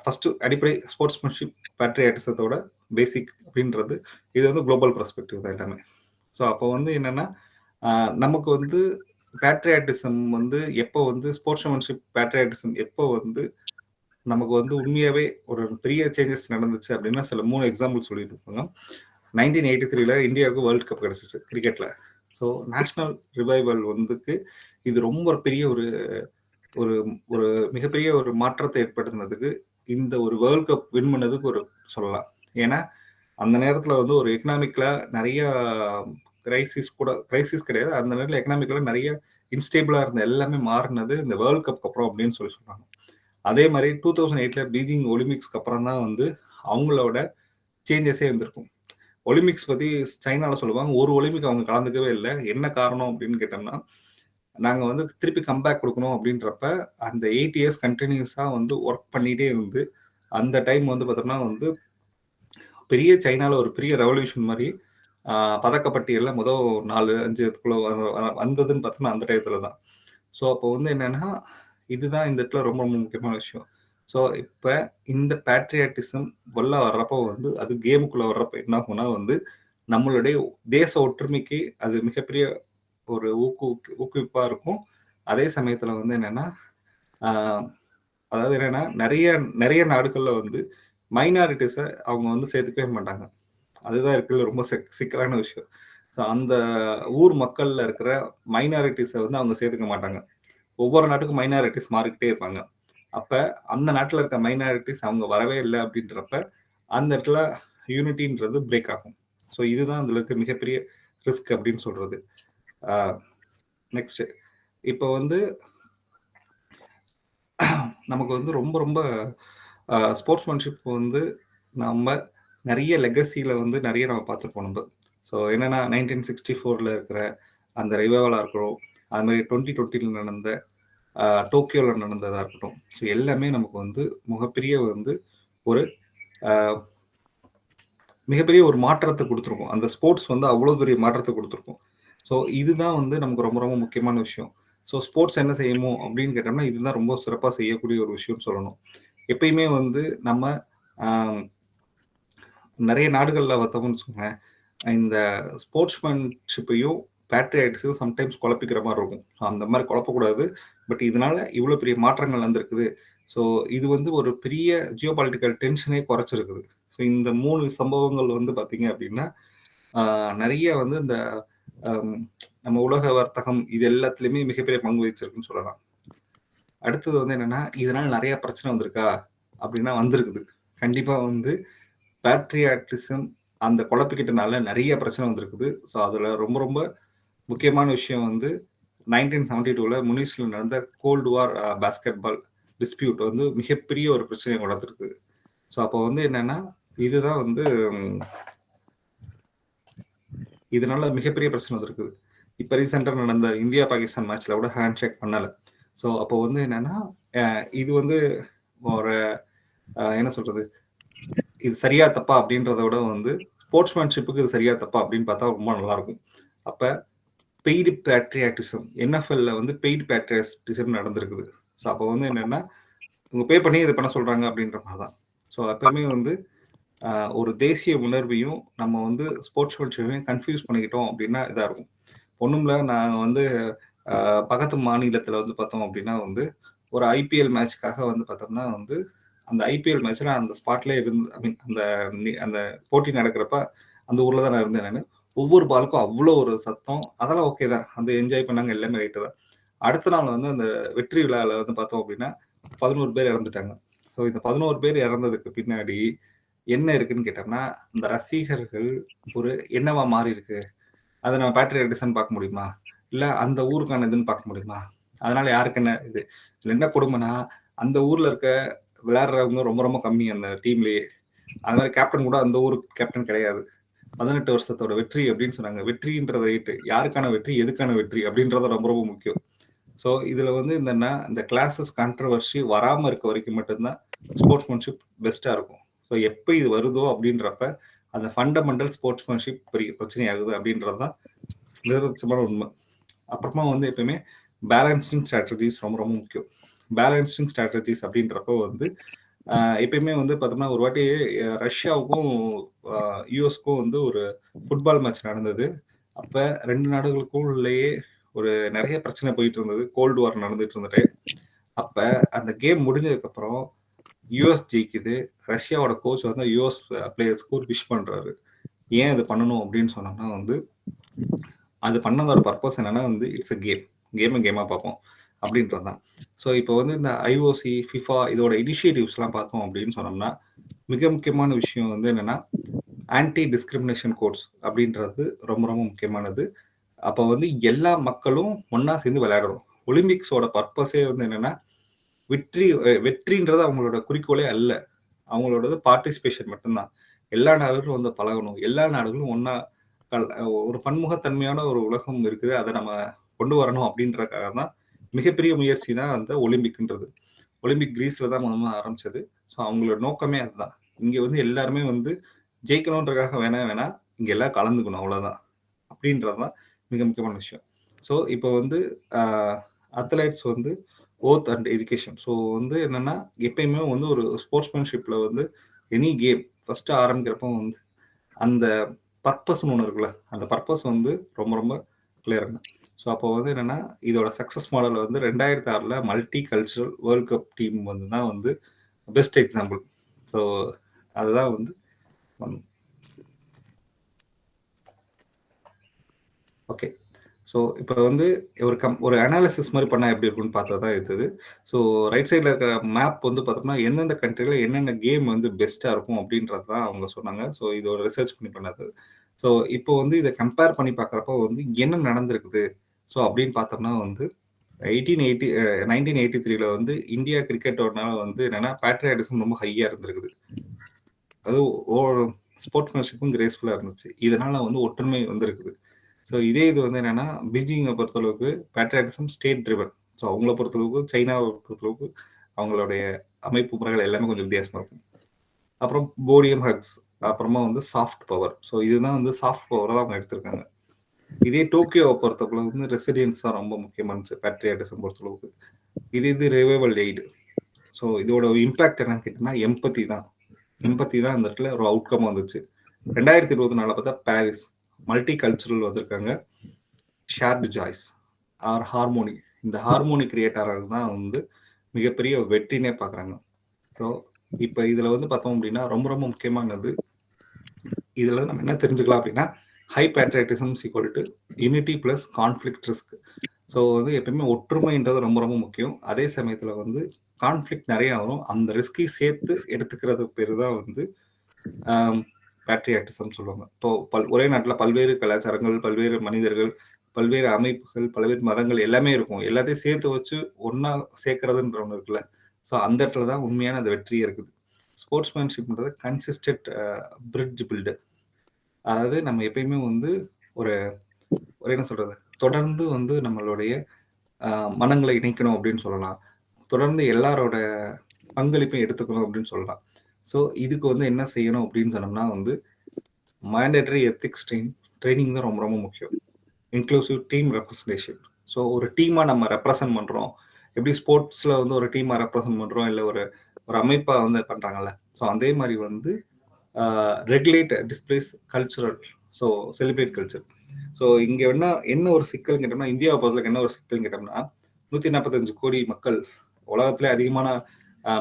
ஃபர்ஸ்ட் அடிப்படை ஸ்போர்ட்ஸ்மேன்ஷிப் பேட்ரியாட்டிசத்தோட பேசிக் அப்படின்றது. இது வந்து குளோபல் பெர்ஸ்பெக்டிவ் தான் எல்லாமே. ஸோ அப்போ வந்து என்னன்னா நமக்கு வந்து பேட்ரியாட்டிசம் வந்து எப்போ வந்து ஸ்போர்ட்ஸ்மேன்ஷிப் பேட்ரியாட்டிசம் எப்போ வந்து நமக்கு வந்து உண்மையாவே ஒரு பெரிய சேஞ்சஸ் நடந்துச்சு அப்படின்னா சில 3 எக்ஸாம்பிள் சொல்லிட்டு இருப்பாங்க. 1983ல இந்தியாவுக்கு வேர்ல்ட் கப் கிடைச்சிச்சு கிரிக்கெட்ல. ஸோ நேஷனல் ரிவைவல் வந்துக்கு இது ரொம்ப பெரிய ஒரு ஒரு ஒரு மிகப்பெரிய ஒரு மாற்றத்தை ஏற்படுத்தினதுக்கு இந்த ஒரு வேர்ல்ட் கப் வின் பண்ணதுக்கு ஒரு சொல்லலாம். ஏன்னா அந்த நேரத்துல வந்து ஒரு எக்கனாமிக்ல நிறைய கிரைசிஸ் கிடையாது, அந்த நேரத்தில் எக்கனாமிக்ல நிறைய இன்ஸ்டேபிளா இருந்த எல்லாமே மாறினது இந்த வேர்ல்ட் கப் அப்புறம் அப்படின்னு சொல்றாங்க. அதே மாதிரி 2008ல பீஜிங் ஒலிம்பிக்ஸ்க்கு அப்புறம் தான் வந்து அவங்களோட சேஞ்சஸே இருந்திருக்கும். ஒலிம்பிக்ஸ் பத்தி சைனால சொல்லுவாங்க, ஒரு ஒலிம்பிக் அவங்க கலந்துக்கவே இல்லை. என்ன காரணம் அப்படின்னு கேட்டோம்னா, நாங்க வந்து திருப்பி கம்பேக் கொடுக்கணும் அப்படின்றப்ப அந்த 8 இயர்ஸ் கண்டினியூஸா வந்து ஒர்க் பண்ணிட்டே இருந்து அந்த டைம் வந்து பார்த்தோம்னா வந்து பெரிய சைனால ஒரு பெரிய ரெவல்யூஷன் மாதிரி பதக்கப்பட்டியல்ல முதல் 4-5 வந்ததுன்னு பார்த்தோம்னா அந்த டயத்துல தான். ஸோ அப்போ வந்து என்னன்னா இதுதான் இந்த இடத்துல ரொம்ப முக்கியமான விஷயம். ஸோ இப்போ இந்த பேட்ரியாட்டிசம் வர்றப்போ வந்து அது கேமுக்குள்ள வர்றப்ப என்ன ஆகும்னா வந்து நம்மளுடைய தேச ஒற்றுமைக்கு அது மிகப்பெரிய ஒரு ஊக்குவிப்பா இருக்கும். அதே சமயத்துல வந்து என்னன்னா அதாவது என்னன்னா நிறைய நாடுகள்ல வந்து மைனாரிட்டிஸை அவங்க வந்து சேர்த்துக்கவே மாட்டாங்க. அதுதான் இருக்கிறது ரொம்ப சிக்கலான விஷயம். ஸோ அந்த ஊர் மக்கள்ல இருக்கிற மைனாரிட்டிஸை வந்து அவங்க சேர்த்துக்க மாட்டாங்க. ஒவ்வொரு நாட்டுக்கும் மைனாரிட்டிஸ் மாறிக்கிட்டே இருப்பாங்க. அப்ப அந்த நாட்டுல இருக்க மைனாரிட்டிஸ் அவங்க வரவே இல்லை அப்படின்றப்ப அந்த இடத்துல யூனிட்டின்றது பிரேக் ஆகும். ஸோ இதுதான் அதுல இருக்க மிகப்பெரிய ரிஸ்க் அப்படின்னு சொல்றது. நெக்ஸ்ட் இப்போ வந்து நமக்கு வந்து ரொம்ப ரொம்ப ஸ்போர்ட்ஸ்மேன்ஷிப் வந்து நம்ம நிறைய லெகசியில வந்து நிறைய நம்ம பார்த்துருப்போம் நம்ம. ஸோ என்னன்னா 1964ல இருக்கிற அந்த ரிவைவலா இருக்கட்டும், அது மாதிரி 2020ல நடந்த டோக்கியோவில் நடந்ததாக இருக்கட்டும், ஸோ எல்லாமே நமக்கு வந்து மிகப்பெரிய ஒரு மாற்றத்தை கொடுத்துருக்கும். அந்த ஸ்போர்ட்ஸ் வந்து அவ்வளோ பெரிய மாற்றத்தை கொடுத்துருக்கும். ஸோ இதுதான் வந்து நமக்கு ரொம்ப ரொம்ப முக்கியமான விஷயம். ஸோ ஸ்போர்ட்ஸ் என்ன செய்யுமோ அப்படின்னு கேட்டோம்னா இதுதான் ரொம்ப சிறப்பாக செய்யக்கூடிய ஒரு விஷயம்னு சொல்லணும். எப்பயுமே வந்து நம்ம நிறைய நாடுகளில் பார்த்தோம்னு வச்சுக்கோங்க, இந்த ஸ்போர்ட்ஸ்மேன்ஷிப்பையும் பேட்ரியாட்டிஸையும் சம்டைம்ஸ் குழப்பிக்கிற மாதிரி இருக்கும். அந்த மாதிரி குழப்பக்கூடாது. பட் இதனால இவ்வளோ பெரிய மாற்றங்கள் வந்திருக்குது. ஸோ இது வந்து ஒரு பெரிய ஜியோ பாலிட்டிக்கல் டென்ஷனே குறைச்சிருக்குது. ஸோ இந்த 3 சம்பவங்கள் வந்து பார்த்தீங்க அப்படின்னா நிறைய வந்து இந்த நம்ம உலக வர்த்தகம் இது எல்லாத்துலேயுமே மிகப்பெரிய பங்கு வச்சிருக்குன்னு சொல்லலாம். அடுத்தது வந்து என்னன்னா, இதனால நிறைய பிரச்சனை வந்திருக்கா அப்படின்னா வந்திருக்குது. கண்டிப்பாக வந்து பேட்ரியாட்டிசம் அந்த குழப்பிக்கிட்டனால நிறைய பிரச்சனை வந்திருக்குது. ஸோ அதில் ரொம்ப ரொம்ப முக்கியமான விஷயம் வந்து 1972 முனிஸில் நடந்த cold war basketball dispute வந்து மிகப்பெரிய ஒரு பிரச்சனையை வளர்த்துருக்கு. ஸோ அப்போ வந்து என்னன்னா, இதுதான் வந்து இதனால மிகப்பெரிய பிரச்சனை வந்திருக்குது. இப்போ ரீசெண்டாக நடந்த இந்தியா பாகிஸ்தான் மேட்ச்ல கூட ஹேண்ட் ஷேக் பண்ணலை. ஸோ அப்போ வந்து என்னன்னா, இது வந்து ஒரு என்ன சொல்றது, இது சரியா தப்பா அப்படின்றத விட வந்து ஸ்போர்ட்ஸ்மேன்ஷிப்புக்கு இது சரியா தப்பா அப்படின்னு பார்த்தா ரொம்ப நல்லா இருக்கும். அப்போ பெய்டு பேட்ரியாட்டிசம் NFL வந்து பெய்டு பேட்ரியாட்டிசம் நடந்திருக்குது. ஸோ அப்போ வந்து என்னன்னா, இவங்க பே பண்ணி இது பண்ண சொல்றாங்க அப்படின்ற மாதிரி தான். ஸோ எப்பவுமே வந்து ஒரு தேசிய உணர்வையும் நம்ம வந்து ஸ்போர்ட்ஸ்மேன்ஷிப்பையும் கன்ஃபியூஸ் பண்ணிக்கிட்டோம் அப்படின்னா இதாக இருக்கும். ஒன்றும்ல நான் வந்து பக்கத்து மாநிலத்தில் வந்து பார்த்தோம் அப்படின்னா வந்து ஒரு IPL மேட்ச்க்காக வந்து பார்த்தோம்னா வந்து அந்த IPL மேட்ச்ல அந்த ஸ்பாட்ல இருந்து ஐ மீன் அந்த போட்டி நடக்கிறப்ப அந்த ஊர்ல தான் நான் இருந்தேன். நான் ஒவ்வொரு பாலுக்கும் அவ்வளோ ஒரு சத்தம், அதெல்லாம் ஓகே தான், அந்த என்ஜாய் பண்ணாங்க, எல்லாமே ரைட்டு தான். அடுத்த நாள் வந்து அந்த வெற்றி விழாவில் வந்து பார்த்தோம் அப்படின்னா 11 பேர் இறந்துட்டாங்க. ஸோ இந்த 11 பேர் இறந்ததுக்கு பின்னாடி என்ன இருக்குன்னு கேட்டோம்னா, அந்த ரசிகர்கள் ஒரு என்னவா மாறி இருக்கு, அதை நம்ம பேட்ரியாட்டிசம் பார்க்க முடியுமா, இல்லை அந்த ஊருக்கான இதுன்னு பார்க்க முடியுமா? அதனால யாருக்கு என்ன இது இல்லை என்ன கொடுமைனா, அந்த ஊர்ல இருக்க விளையாடுறவங்க ரொம்ப ரொம்ப கம்மி அந்த டீம்லயே. அது மாதிரி கேப்டன் கூட அந்த ஊருக்கு கேப்டன் கிடையாது. 18 வருஷத்தோட வெற்றி அப்படின்னு சொன்னாங்க. வெற்றின்றத ரைட்டு, யாருக்கான வெற்றி, எதுக்கான வெற்றி அப்படின்றத ரொம்ப ரொம்ப முக்கியம். ஸோ இதுல வந்து இந்த கிளாஸஸ் கான்ட்ரவர்சி வராம இருக்க வரைக்கும் மட்டும்தான் ஸ்போர்ட்ஸ்மேன்ஷிப் பெஸ்டா இருக்கும். ஸோ எப்போ இது வருதோ அப்படின்றப்ப அந்த ஃபண்டமெண்டல் ஸ்போர்ட்ஸ்மேன்ஷிப் பெரிய பிரச்சனை ஆகுது அப்படின்றது தான் நிதர்சனமான உண்மை. அப்புறமா வந்து எப்பயுமே பேலன்சிங் ஸ்ட்ராட்டஜிஸ் ரொம்ப ரொம்ப முக்கியம். பேலன்சிங் ஸ்ட்ராட்டஜிஸ் அப்படின்றப்போ வந்து எப்பயுமே வந்து பார்த்தோம்னா ஒரு வாட்டி ரஷ்யாவுக்கும் யூஎஸ்க்கும் வந்து ஒரு ஃபுட்பால் மேட்ச் நடந்தது. அப்போ 2 நாடுகளுக்கும் உள்ளேயே ஒரு நிறைய பிரச்சனை போயிட்டு இருந்தது, கோல்டு வார் நடந்துட்டு இருந்துட்டு. அப்போ அந்த கேம் முடிஞ்சதுக்கப்புறம் யூஎஸ் ஜெயிக்குது. ரஷ்யாவோட கோச் வந்து யூஎஸ் பிளேயர்ஸ்க்கு ஒரு விஷ் பண்ணுறாரு. ஏன் இது பண்ணணும் அப்படின்னு சொன்னோம்னா வந்து அது பண்ணதோட பர்பஸ் என்னன்னா வந்து இட்ஸ் அ கேமாக பார்ப்போம் அப்படின்றது தான். ஸோ இப்போ வந்து இந்த IOC, FIFA இதோட இனிஷியேட்டிவ்ஸ்லாம் பார்த்தோம் அப்படின்னு சொன்னோம்னா மிக முக்கியமான விஷயம் வந்து என்னன்னா ஆன்டி டிஸ்கிரிமினேஷன் கோட்ஸ் அப்படின்றது ரொம்ப ரொம்ப முக்கியமானது. அப்போ வந்து எல்லா மக்களும் ஒன்னா சேர்ந்து விளையாடணும். ஒலிம்பிக்ஸோட பர்பஸே வந்து என்னன்னா வெற்றின்றது அவங்களோட குறிக்கோளே அல்ல, அவங்களோட பார்ட்டிசிபேஷன் மட்டும்தான். எல்லா நாடுகளும் வந்து பழகணும், எல்லா நாடுகளும் ஒன்னா ஒரு பன்முகத்தன்மையான ஒரு உலகம் இருக்குது, அதை நம்ம கொண்டு வரணும் அப்படின்றதுக்காக தான் மிகப்பெரிய முயற்சி தான் அந்த ஒலிம்பிக்ன்றது. ஒலிம்பிக் கிரீஸ்ல தான் முதல்ல ஆரம்பிச்சது. ஸோ அவங்களோட நோக்கமே அதுதான். இங்க வந்து எல்லாருமே வந்து ஜெயிக்கணுன்றதுக்காக வேணா இங்க எல்லாம் கலந்துக்கணும், அவ்வளவுதான் அப்படின்றதுதான் மிக முக்கியமான விஷயம். ஸோ இப்போ வந்து அத்லெட்ஸ் வந்து ஓத் அண்ட் எஜுகேஷன். ஸோ வந்து என்னன்னா எப்பயுமே வந்து ஒரு ஸ்போர்ட்ஸ்மேன்ஷிப்ல வந்து எனி கேம் ஃபர்ஸ்ட் ஆரம்பிக்கிறப்போ வந்து அந்த பர்பஸ்ன்னு ஒன்று இருக்குல்ல, அந்த பர்பஸ் வந்து ரொம்ப ரொம்ப கிளியருங்க. ஸோ அப்போ வந்து என்னன்னா இதோட சக்ஸஸ் மாடல் வந்து 2006 multi cultural world cup team வந்து தான் வந்து பெஸ்ட் எக்ஸாம்பிள். ஸோ அதுதான் வந்து ஓகே. ஸோ இப்போ வந்து ஒரு அனாலிசிஸ் மாதிரி பண்ணால் எப்படி இருக்குன்னு பார்த்தா தான் இருக்குது. ஸோ ரைட் சைடில் இருக்கிற மேப் வந்து பார்த்தோம்னா எந்தெந்த கண்ட்ரியில் என்னென்ன கேம் வந்து பெஸ்ட்டாக இருக்கும் அப்படின்றது தான் அவங்க சொன்னாங்க. ஸோ இது ஒரு ரிசர்ச் பண்ணி பண்ணது. ஸோ இப்போ வந்து இதை கம்பேர் பண்ணி பார்க்குறப்போ வந்து என்ன நடந்திருக்குது ஸோ அப்படின்னு பார்த்தோம்னா வந்து 1983 வந்து இந்தியா கிரிக்கெட்டோடனால வந்து என்னன்னா பேட்ரியாட்டிசம் ரொம்ப ஹையாக இருந்திருக்குது. அது ஸ்போர்ட்ஸ்மேன்ஷிப்பும் கிரேஸ்ஃபுல்லாக இருந்துச்சு. இதனால வந்து ஒற்றுமை வந்துருக்குது. ஸோ இதே இது வந்து என்னன்னா பீஜிங்கை பொறுத்தளவுக்கு பேட்ரியாட்டிசம் ஸ்டேட் ட்ரிவன். ஸோ அவங்கள பொறுத்தளவுக்கு, சைனாவை பொறுத்தளவுக்கு அவங்களுடைய அமைப்பு முறைகள் எல்லாமே கொஞ்சம் வித்தியாசமாக இருக்கும். அப்புறம் போடியம் ஹக்ஸ், அப்புறமா வந்து சாஃப்ட் பவர். ஸோ இதுதான் வந்து சாஃப்ட் பவரை தான் அவங்க எடுத்திருக்காங்க. இதே டோக்கியோவை பொறுத்தளவுக்கு வந்து ரெசிலியன்ஸ் தான் ரொம்ப முக்கியமானது பேட்ரியாட்டிசம் பொறுத்தளவுக்கு. இது ரிவைவல் எய்டு. ஸோ இதோட இம்பாக்ட் என்னன்னு கேட்டீங்கன்னா எம்பத்தி தான் இந்த இடத்துல ஒரு அவுட்கம் வந்துச்சு. 2024 பார்த்தா பாரிஸ் மல்டி கல்ச்சுரல் வந்திருக்காங்க. ஷேர்டு ஜாய்ஸ் ஆர் ஹார்மோனி, இந்த ஹார்மோனி கிரியேட் ஆகிறது தான் வந்து மிகப்பெரிய வெற்றினே பார்க்குறாங்க. ஸோ இப்போ இதில் வந்து பார்த்தோம் அப்படின்னா ரொம்ப ரொம்ப முக்கியமானது, இதில் நம்ம என்ன தெரிஞ்சுக்கலாம் அப்படின்னா high patriotism equal to unity plus conflict risk. So வந்து எப்பயுமே ஒற்றுமைன்றது ரொம்ப ரொம்ப முக்கியம். அதே சமயத்தில் வந்து கான்ஃப்ளிக்ட் நிறைய வரும், அந்த ரிஸ்கை சேர்த்து எடுத்துக்கிறது பேர் தான் வந்து பேட்ரியாட்டிசம் சொல்லுவாங்க. இப்போ ஒரே நாட்டில் பல்வேறு கலாச்சாரங்கள், பல்வேறு மனிதர்கள், பல்வேறு அமைப்புகள், பல்வேறு மதங்கள் எல்லாமே இருக்கும். எல்லாத்தையும் சேர்த்து வச்சு ஒன்னா சேர்க்கறதுன்ற ஒன்று இருக்குல்ல. ஸோ அந்த இடத்துல தான் உண்மையான அந்த வெற்றியே இருக்குது. ஸ்போர்ட்ஸ்மேன்ஷிப்ன்றது கன்சிஸ்டன்ட் பிரிட்ஜ் பில்டர். அதாவது நம்ம எப்பயுமே வந்து ஒரு என்ன சொல்றது, தொடர்ந்து வந்து நம்மளுடைய மனங்களை இணைக்கணும் அப்படின்னு சொல்லலாம். தொடர்ந்து எல்லாரோட பங்களிப்பையும் எடுத்துக்கணும் அப்படின்னு சொல்லலாம். ஸோ இதுக்கு வந்து என்ன செய்யணும் அப்படின்னு சொன்னோம்னா வந்து மேண்டேட்டரி எத்திக்ஸ் ட்ரைனிங் தான் ரொம்ப ரொம்ப முக்கியம். Inclusive team representation. ஸோ ஒரு டீமாக நம்ம ரெப்ரசன்ட் பண்ணுறோம், எப்படி ஸ்போர்ட்ஸில் வந்து ஒரு டீமாக ரெப்ரசன்ட் பண்ணுறோம், இல்லை ஒரு அமைப்பாக வந்து பண்ணுறாங்கல்ல. ஸோ அதே மாதிரி வந்து regulate displays cultural, so celebrate culture. So இங்கே என்ன ஒரு சிக்கல் கேட்டோம்னா, இந்தியாவை பொறுத்தவரைக்கும் என்ன ஒரு சிக்கல் கேட்டோம்னா 145 கோடி மக்கள், உலகத்திலே அதிகமான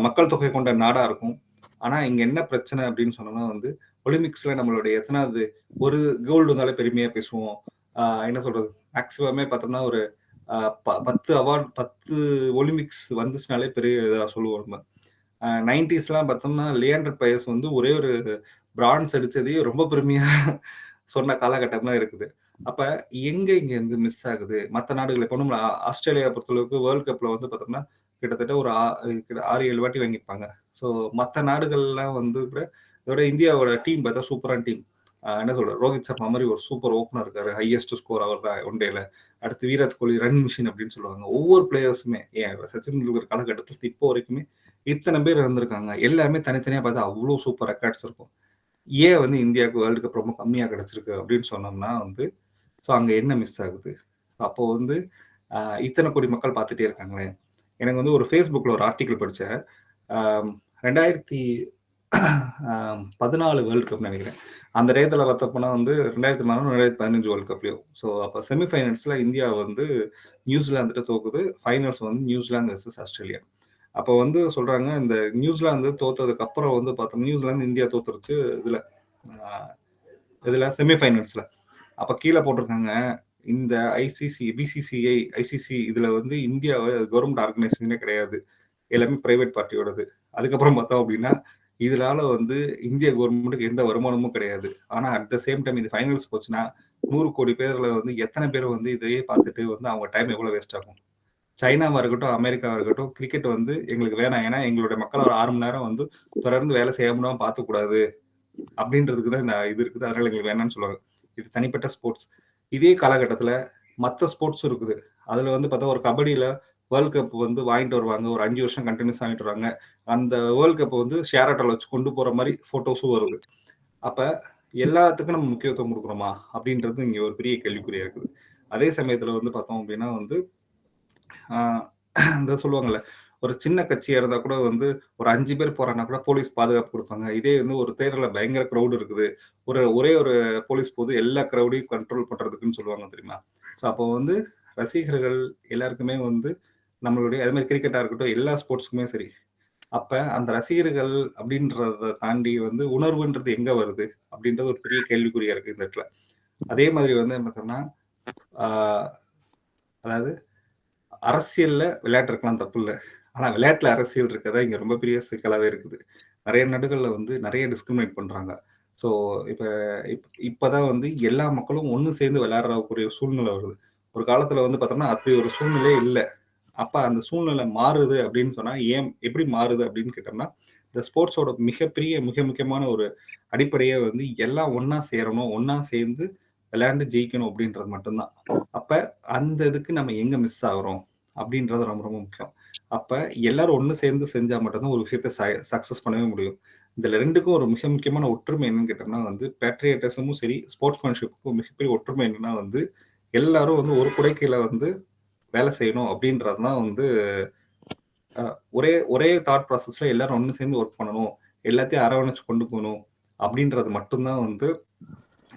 மக்கள் தொகை கொண்ட நாடா இருக்கும். ஆனா இங்க என்ன பிரச்சனை அப்படின்னு சொன்னோம்னா வந்து ஒலிம்பிக்ஸ்ல நம்மளுடைய எத்தனாவது ஒரு கோல்டு இருந்தாலே பெருமையா பேசுவோம். என்ன சொல்றது, மேக்சிமமே பார்த்தோம்னா ஒரு 10 அவார்ட் 10 ஒலிம்பிக்ஸ் வந்துச்சுனாலே பெரிய இதாக சொல்லுவோம். நம்ம 90ஸ்லாம் பார்த்தோம்னா லியாண்டர் பயஸ் வந்து ஒரே ஒரு பிரான்ஸ் அடிச்சதையே ரொம்ப பெருமையா சொன்ன காலகட்டம்லாம் இருக்குது. அப்ப எங்க இங்க இருந்து மிஸ் ஆகுது மற்ற நாடுகள்? இப்போ நம்ம ஆஸ்திரேலியா பொறுத்தளவுக்கு வேர்ல்ட் கப்ல வந்து பார்த்தோம்னா கிட்டத்தட்ட ஒரு 6-7 வாட்டி வாங்கியிருப்பாங்க. ஸோ மற்ற நாடுகள்லாம் வந்து கூட இதோட இந்தியாவோட டீம் பார்த்தா சூப்பரான டீம். என்ன சொல்றது, ரோஹித் சர்மா மாதிரி ஒரு சூப்பர் ஓப்பனர் இருக்காரு, ஹையஸ்ட் ஸ்கோர் அவர் தான் ஒன் டேல. அடுத்து விராட் கோலி ரன் மிஷின் அப்படின்னு சொல்லுவாங்க. ஒவ்வொரு பிளேயர்ஸுமே, ஏன் சச்சின் டெண்டுல்கர் காலகட்டத்தில் இப்போ வரைக்குமே இத்தனை பேர் இருந்திருக்காங்க. எல்லாமே தனித்தனியா பார்த்தா அவ்வளோ சூப்பர் ரெக்கார்ட்ஸ் இருக்கும். ஏன் வந்து இந்தியாவுக்கு வேர்ல்டு கப் ரொம்ப கம்மியாக கிடைச்சிருக்கு அப்படின்னு சொன்னோம்னா வந்து ஸோ அங்கே என்ன மிஸ் ஆகுது? அப்போ வந்து இத்தனை கோடி மக்கள் பார்த்துட்டே இருக்காங்களே. எனக்கு வந்து ஒரு ஃபேஸ்புக்கில் ஒரு ஆர்டிக்கிள் படித்தேன். 2014 வேர்ல்டு கப் நினைக்கிறேன். அந்த டயத்தில் பார்த்தப்போனா வந்து 2014-2015 வேர்ல்டு கப்லையும். ஸோ அப்போ செமிஃபைனல்ஸில் இந்தியா வந்து நியூசிலாந்துட்டு தோக்குது. ஃபைனல்ஸ் வந்து நியூசிலாந்து வெர்சஸ் ஆஸ்திரேலியா. அப்போ வந்து சொல்கிறாங்க, இந்த நியூசிலாந்து தோத்ததுக்கு அப்புறம் வந்து பார்த்தோம் நியூசிலாந்து இந்தியா தோத்துருச்சு இதில் செமிஃபைனல்ஸில். அப்போ கீழே போட்டிருக்காங்க, இந்த ஐசிசி இதில் வந்து இந்தியாவை கவர்மெண்ட் ஆர்கனைசேஷனே கிடையாது, எல்லாமே பிரைவேட் பார்ட்டியோடது. அதுக்கப்புறம் பார்த்தோம் அப்படின்னா இதனால வந்து இந்திய கவர்மெண்ட்டுக்கு எந்த வருமானமும் கிடையாது. ஆனால் அட் த சேம் டைம் இது ஃபைனல்ஸ் போச்சுன்னா 100 கோடி பேரில் வந்து எத்தனை பேர் வந்து இதையே பார்த்துட்டு வந்து அவங்க டைம் எவ்வளோ வேஸ்ட் ஆகும்? சைனாவாக இருக்கட்டும், அமெரிக்காவாக இருக்கட்டும், கிரிக்கெட் வந்து எங்களுக்கு வேணாம், ஏன்னா எங்களுடைய மக்கள் ஒரு 6 மணி நேரம் வந்து தொடர்ந்து வேலை செய்ய முடியாமல் பார்த்துக்கூடாது அப்படின்றதுக்கு தான் இந்த இது இருக்குது, அதனால எங்களுக்கு வேணாம்னு சொல்லுவாங்க. இது தனிப்பட்ட ஸ்போர்ட்ஸ். இதே காலகட்டத்தில் மற்ற ஸ்போர்ட்ஸும் இருக்குது. அதில் வந்து பார்த்தா ஒரு கபடியில் வேர்ல்டு கப் வந்து வாங்கிட்டு வருவாங்க, ஒரு 5 வருஷம் கண்டினியூஸ் வாங்கிட்டு வருவாங்க. அந்த வேர்ல்டு கப் வந்து ஷேர் ஆட்டோவில் வச்சு கொண்டு போகிற மாதிரி ஃபோட்டோஸும் வருது. அப்போ எல்லாத்துக்கும் நம்ம முக்கியத்துவம் கொடுக்குறோமா அப்படின்றது இங்கே ஒரு பெரிய கேள்விக்குறியாக இருக்குது. அதே சமயத்தில் வந்து பார்த்தோம் அப்படின்னா வந்து இந்த சொல்லுவாங்கல்ல, ஒரு சின்ன கட்சியாக இருந்தால் கூட வந்து ஒரு 5 பேர் போறாங்கன்னா கூட போலீஸ் பாதுகாப்பு கொடுப்பாங்க. இதே வந்து ஒரு தேட்டரில் பயங்கர க்ரௌடு இருக்குது, ஒரே ஒரு போலீஸ் போது எல்லா க்ரௌடையும் கண்ட்ரோல் பண்ணுறதுக்குன்னு சொல்லுவாங்க தெரியுமா? ஸோ அப்போ வந்து ரசிகர்கள் எல்லாருக்குமே வந்து நம்மளுடைய அது மாதிரி கிரிக்கெட்டாக இருக்கட்டும், எல்லா ஸ்போர்ட்ஸுக்குமே சரி. அப்போ அந்த ரசிகர்கள் அப்படின்றத தாண்டி வந்து உணர்வுன்றது எங்கே வருது அப்படின்றது ஒரு பெரிய கேள்விக்குறியாக இருக்குது இந்த இடத்துல. அதே மாதிரி வந்து என்ன சொன்னா, அதாவது அரசியல்ல விளையாட்டு இருக்கலாம், தப்பு இல்லை. ஆனால் விளையாட்டுல அரசியல் இருக்கதா இங்கே ரொம்ப பெரிய சிக்கலாகவே இருக்குது. நிறைய நாடுகளில் வந்து நிறைய டிஸ்கிரிமினேட் பண்ணுறாங்க. ஸோ இப்போதான் வந்து எல்லா மக்களும் ஒன்று சேர்ந்து விளையாடுறக்கூடிய சூழ்நிலை வருது. ஒரு காலத்தில் வந்து பார்த்தோம்னா அப்படி ஒரு சூழ்நிலையே இல்லை. அப்போ அந்த சூழ்நிலை மாறுது அப்படின்னு சொன்னால் ஏன் எப்படி மாறுது அப்படின்னு கேட்டோம்னா, இந்த ஸ்போர்ட்ஸோட மிக முக்கியமான ஒரு அடிப்படையே வந்து எல்லாம் ஒன்றா சேரணும், ஒன்றா சேர்ந்து விளையாண்டு ஜெயிக்கணும் அப்படின்றது மட்டும்தான். அப்போ அந்த இதுக்கு நம்ம எங்கே மிஸ் ஆகிறோம் அப்படின்றது ரொம்ப ரொம்ப முக்கியம். அப்போ எல்லாரும் ஒன்று சேர்ந்து செஞ்சால் மட்டும்தான் ஒரு விஷயத்த சக்ஸஸ் பண்ணவே முடியும். இதில் ரெண்டுக்கும் ஒரு மிக முக்கியமான ஒற்றுமை என்னன்னு கேட்டோம்னா வந்து பேட்ரியாட்டிசமும் சரி, ஸ்போர்ட்ஸ்மேன்ஷிப்புக்கும் மிகப்பெரிய ஒற்றுமை என்னன்னா வந்து எல்லாரும் வந்து ஒரு குடைக்கீழ வந்து வேலை செய்யணும் அப்படின்றது தான் வந்து ஒரே ஒரே தாட் ப்ராசஸ்ல எல்லாரும் ஒன்று சேர்ந்து ஒர்க் பண்ணணும், எல்லாத்தையும் அரவணைச்சு கொண்டு போகணும் அப்படின்றது மட்டும்தான் வந்து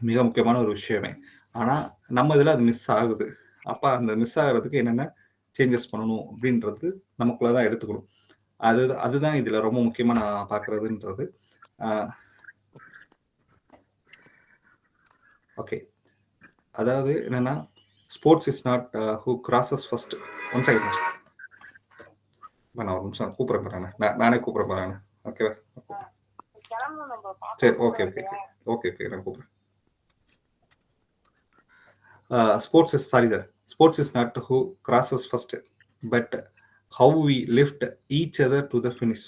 மிக முக்கியமான ஒரு விஷயமே. ஆனா நம்ம இதுல அது மிஸ் ஆகுது. அப்ப அந்த மிஸ் ஆகுறதுக்கு என்னென்ன சேஞ்சஸ் பண்ணணும் அப்படின்றது நமக்குள்ளதான் எடுத்துக்கணும். அதுதான் இதுல ரொம்ப முக்கியமா நான் பாக்குறதுன்றது. ஓகே, அதாவது என்னன்னா sports is not who crosses first. One second, நான் ஒரு நிமிஷம் கூப்பிடுறேன், நானே கூப்பிடுறேன். ஓகேவா? சரி, ஓகே ஓகே ஓகே ஓகே நான் கூப்பிடுறேன். Sports is not who crosses first, but how we lift each other to the finish.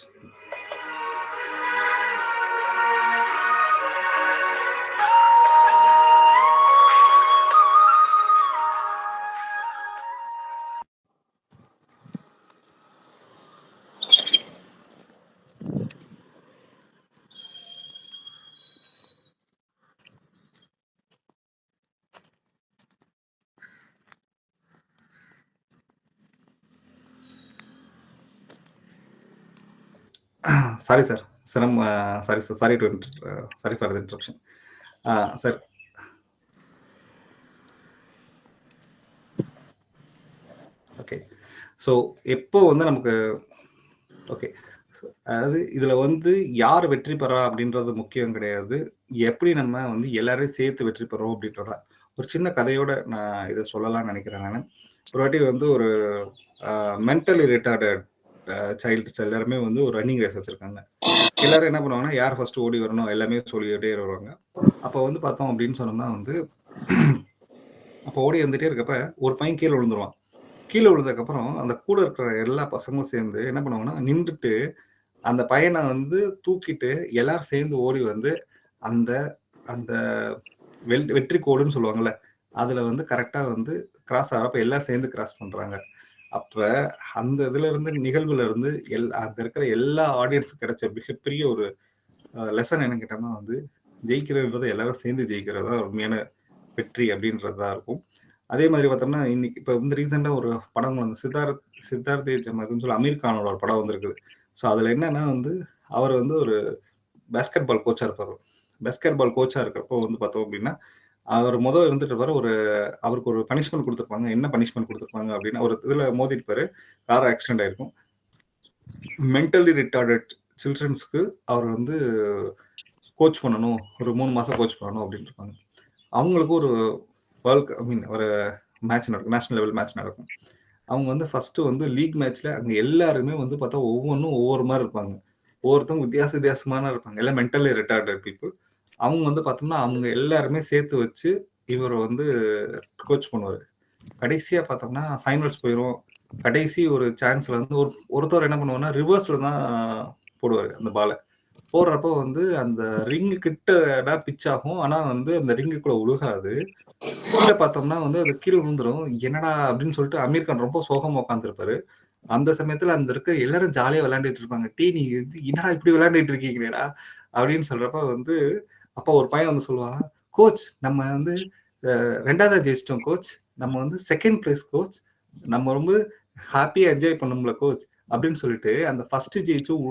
Sorry sir, sorry for the interruption. Sir, okay, so எப்போ வந்து நமக்கு ஓகே, அதாவது இதுல வந்து யார் வெற்றி பெறா அப்படின்றது முக்கியம் கிடையாது, எப்படி நம்ம வந்து எல்லாரையும் சேர்த்து வெற்றி பெறோம் அப்படின்றதா. ஒரு சின்ன கதையோட நான் இதை சொல்லலாம்னு நினைக்கிறேன். நான் ஒரு வாட்டி வந்து ஒரு மென்டலி ரிட்டார்டட் சைல்ட்ஸ் எல்லாருமே வந்து ஒரு ரன்னிங் ரேஸ் வச்சிருக்காங்க. எல்லாரும் என்ன பண்ணுவாங்கன்னா, யார் ஃபர்ஸ்ட் ஓடி வரணும் எல்லாமே சொல்லிக்கிட்டே வருவாங்க. அப்போ வந்து பார்த்தோம் அப்படின்னு சொன்னோம்னா வந்து அப்போ ஓடி வந்துட்டே இருக்கப்ப ஒரு பையன் கீழே விழுந்துருவான். கீழே விழுந்ததுக்கப்புறம் அந்த கூட இருக்கிற எல்லா பசங்களும் சேர்ந்து என்ன பண்ணுவாங்கன்னா, நின்றுட்டு அந்த பையனை வந்து தூக்கிட்டு எல்லாரும் சேர்ந்து ஓடி வந்து அந்த அந்த வெற்றி கோடுன்னு சொல்லுவாங்கல்ல, அதுல வந்து கரெக்டா வந்து கிராஸ் ஆகிறப்ப எல்லாரும் சேர்ந்து கிராஸ் பண்றாங்க. அப்ப அந்த இதுல இருந்து நிகழ்வுல இருந்து அங்க இருக்கிற எல்லா ஆடியன்ஸும் கிடைச்ச மிகப்பெரிய ஒரு லெசன் என்ன கேட்டோம்னா வந்து, ஜெயிக்கிறதுன்றது எல்லாரும் சேர்ந்து ஜெயிக்கிறதா உண்மையான வெற்றி அப்படின்றதா இருக்கும். அதே மாதிரி பார்த்தோம்னா இன்னைக்கு இப்போ வந்து ரீசெண்டா ஒரு படம் வந்து சித்தார்த்தே ஜமதுன்னு சொல்லி அமீர் கானோட ஒரு படம் வந்திருக்குது. ஸோ அதுல என்னன்னா வந்து அவர் வந்து ஒரு பேஸ்கெட் பால் கோச்சா இருப்பார். பேஸ்கெட் பால் கோச்சா இருக்கிறப்போ வந்து பார்த்தோம் அப்படின்னா, அவர் இருந்துட்டு இருப்பாரு. அவருக்கு ஒரு பனிஷ்மெண்ட் கொடுத்துருப்பாங்க. என்ன பனிஷ்மெண்ட் கொடுத்துருப்பாங்க அப்படின்னா, ஒரு இதுல மோதிருப்பாரு, கார் ஆக்சிடென்ட் ஆயிருக்கும். மென்டலி ரிட்டார்டட் சில்ட்ரன்ஸ்க்கு அவர் வந்து கோச் பண்ணணும், ஒரு 3 மாசம் கோச் பண்ணணும் அப்படின்னு இருப்பாங்க. அவங்களுக்கு ஒரு ஒரு மேட்ச் நடக்கும், நேஷனல் லெவல் மேட்ச் நடக்கும். அவங்க வந்து ஃபர்ஸ்ட் வந்து லீக் மேட்ச்ல அங்க எல்லாருமே வந்து பார்த்தா ஒவ்வொன்றும் ஒவ்வொரு மாதிரி இருப்பாங்க. ஒவ்வொருத்தவங்க வித்தியாசமான இருப்பாங்க. எல்லாம் மென்டலி ரிட்டார்டட் பீப்புள். அவங்க வந்து பார்த்தோம்னா அவங்க எல்லாருமே சேர்த்து வச்சு இவர் வந்து கோச் பண்ணுவாரு. கடைசியா பார்த்தோம்னா ஃபைனல்ஸ் போயிடும். கடைசி ஒரு சான்ஸ்ல வந்து ஒருத்தர் என்ன பண்ணுவாருன்னா ரிவர்ஸ்ல தான் போடுவாரு அந்த பாலை. போடுறப்போ வந்து அந்த ரிங்கு கிட்ட பிச் ஆகும். ஆனா வந்து அந்த ரிங்குக்குள்ள உழுகாது. கீழே பார்த்தோம்னா வந்து அது கீழே விழுந்துரும். என்னடா அப்படின்னு சொல்லிட்டு அமீர் கான் ரொம்ப சோகமா உட்காந்துருப்பாரு. அந்த சமயத்துல அந்த இருக்க எல்லாரும் ஜாலியா விளையாண்டுட்டு இருப்பாங்க. நீ என்னடா இப்படி விளையாண்டுட்டு இருக்கீங்களேடா அப்படின்னு சொல்றப்ப வந்து அப்ப ஒரு பையன் வந்து சொல்லுவான், கோச் நம்ம வந்து 2வது ஜெயிச்சிட்டோம் கோச், நம்ம வந்து 2nd பிளேஸ் கோச், நம்ம ரொம்ப ஹாப்பியா என்ஜாய் பண்ணோம்ல கோச் அப்படின்னு சொல்லிட்டு அந்த ஃபர்ஸ்ட் ஜெயிச்சும்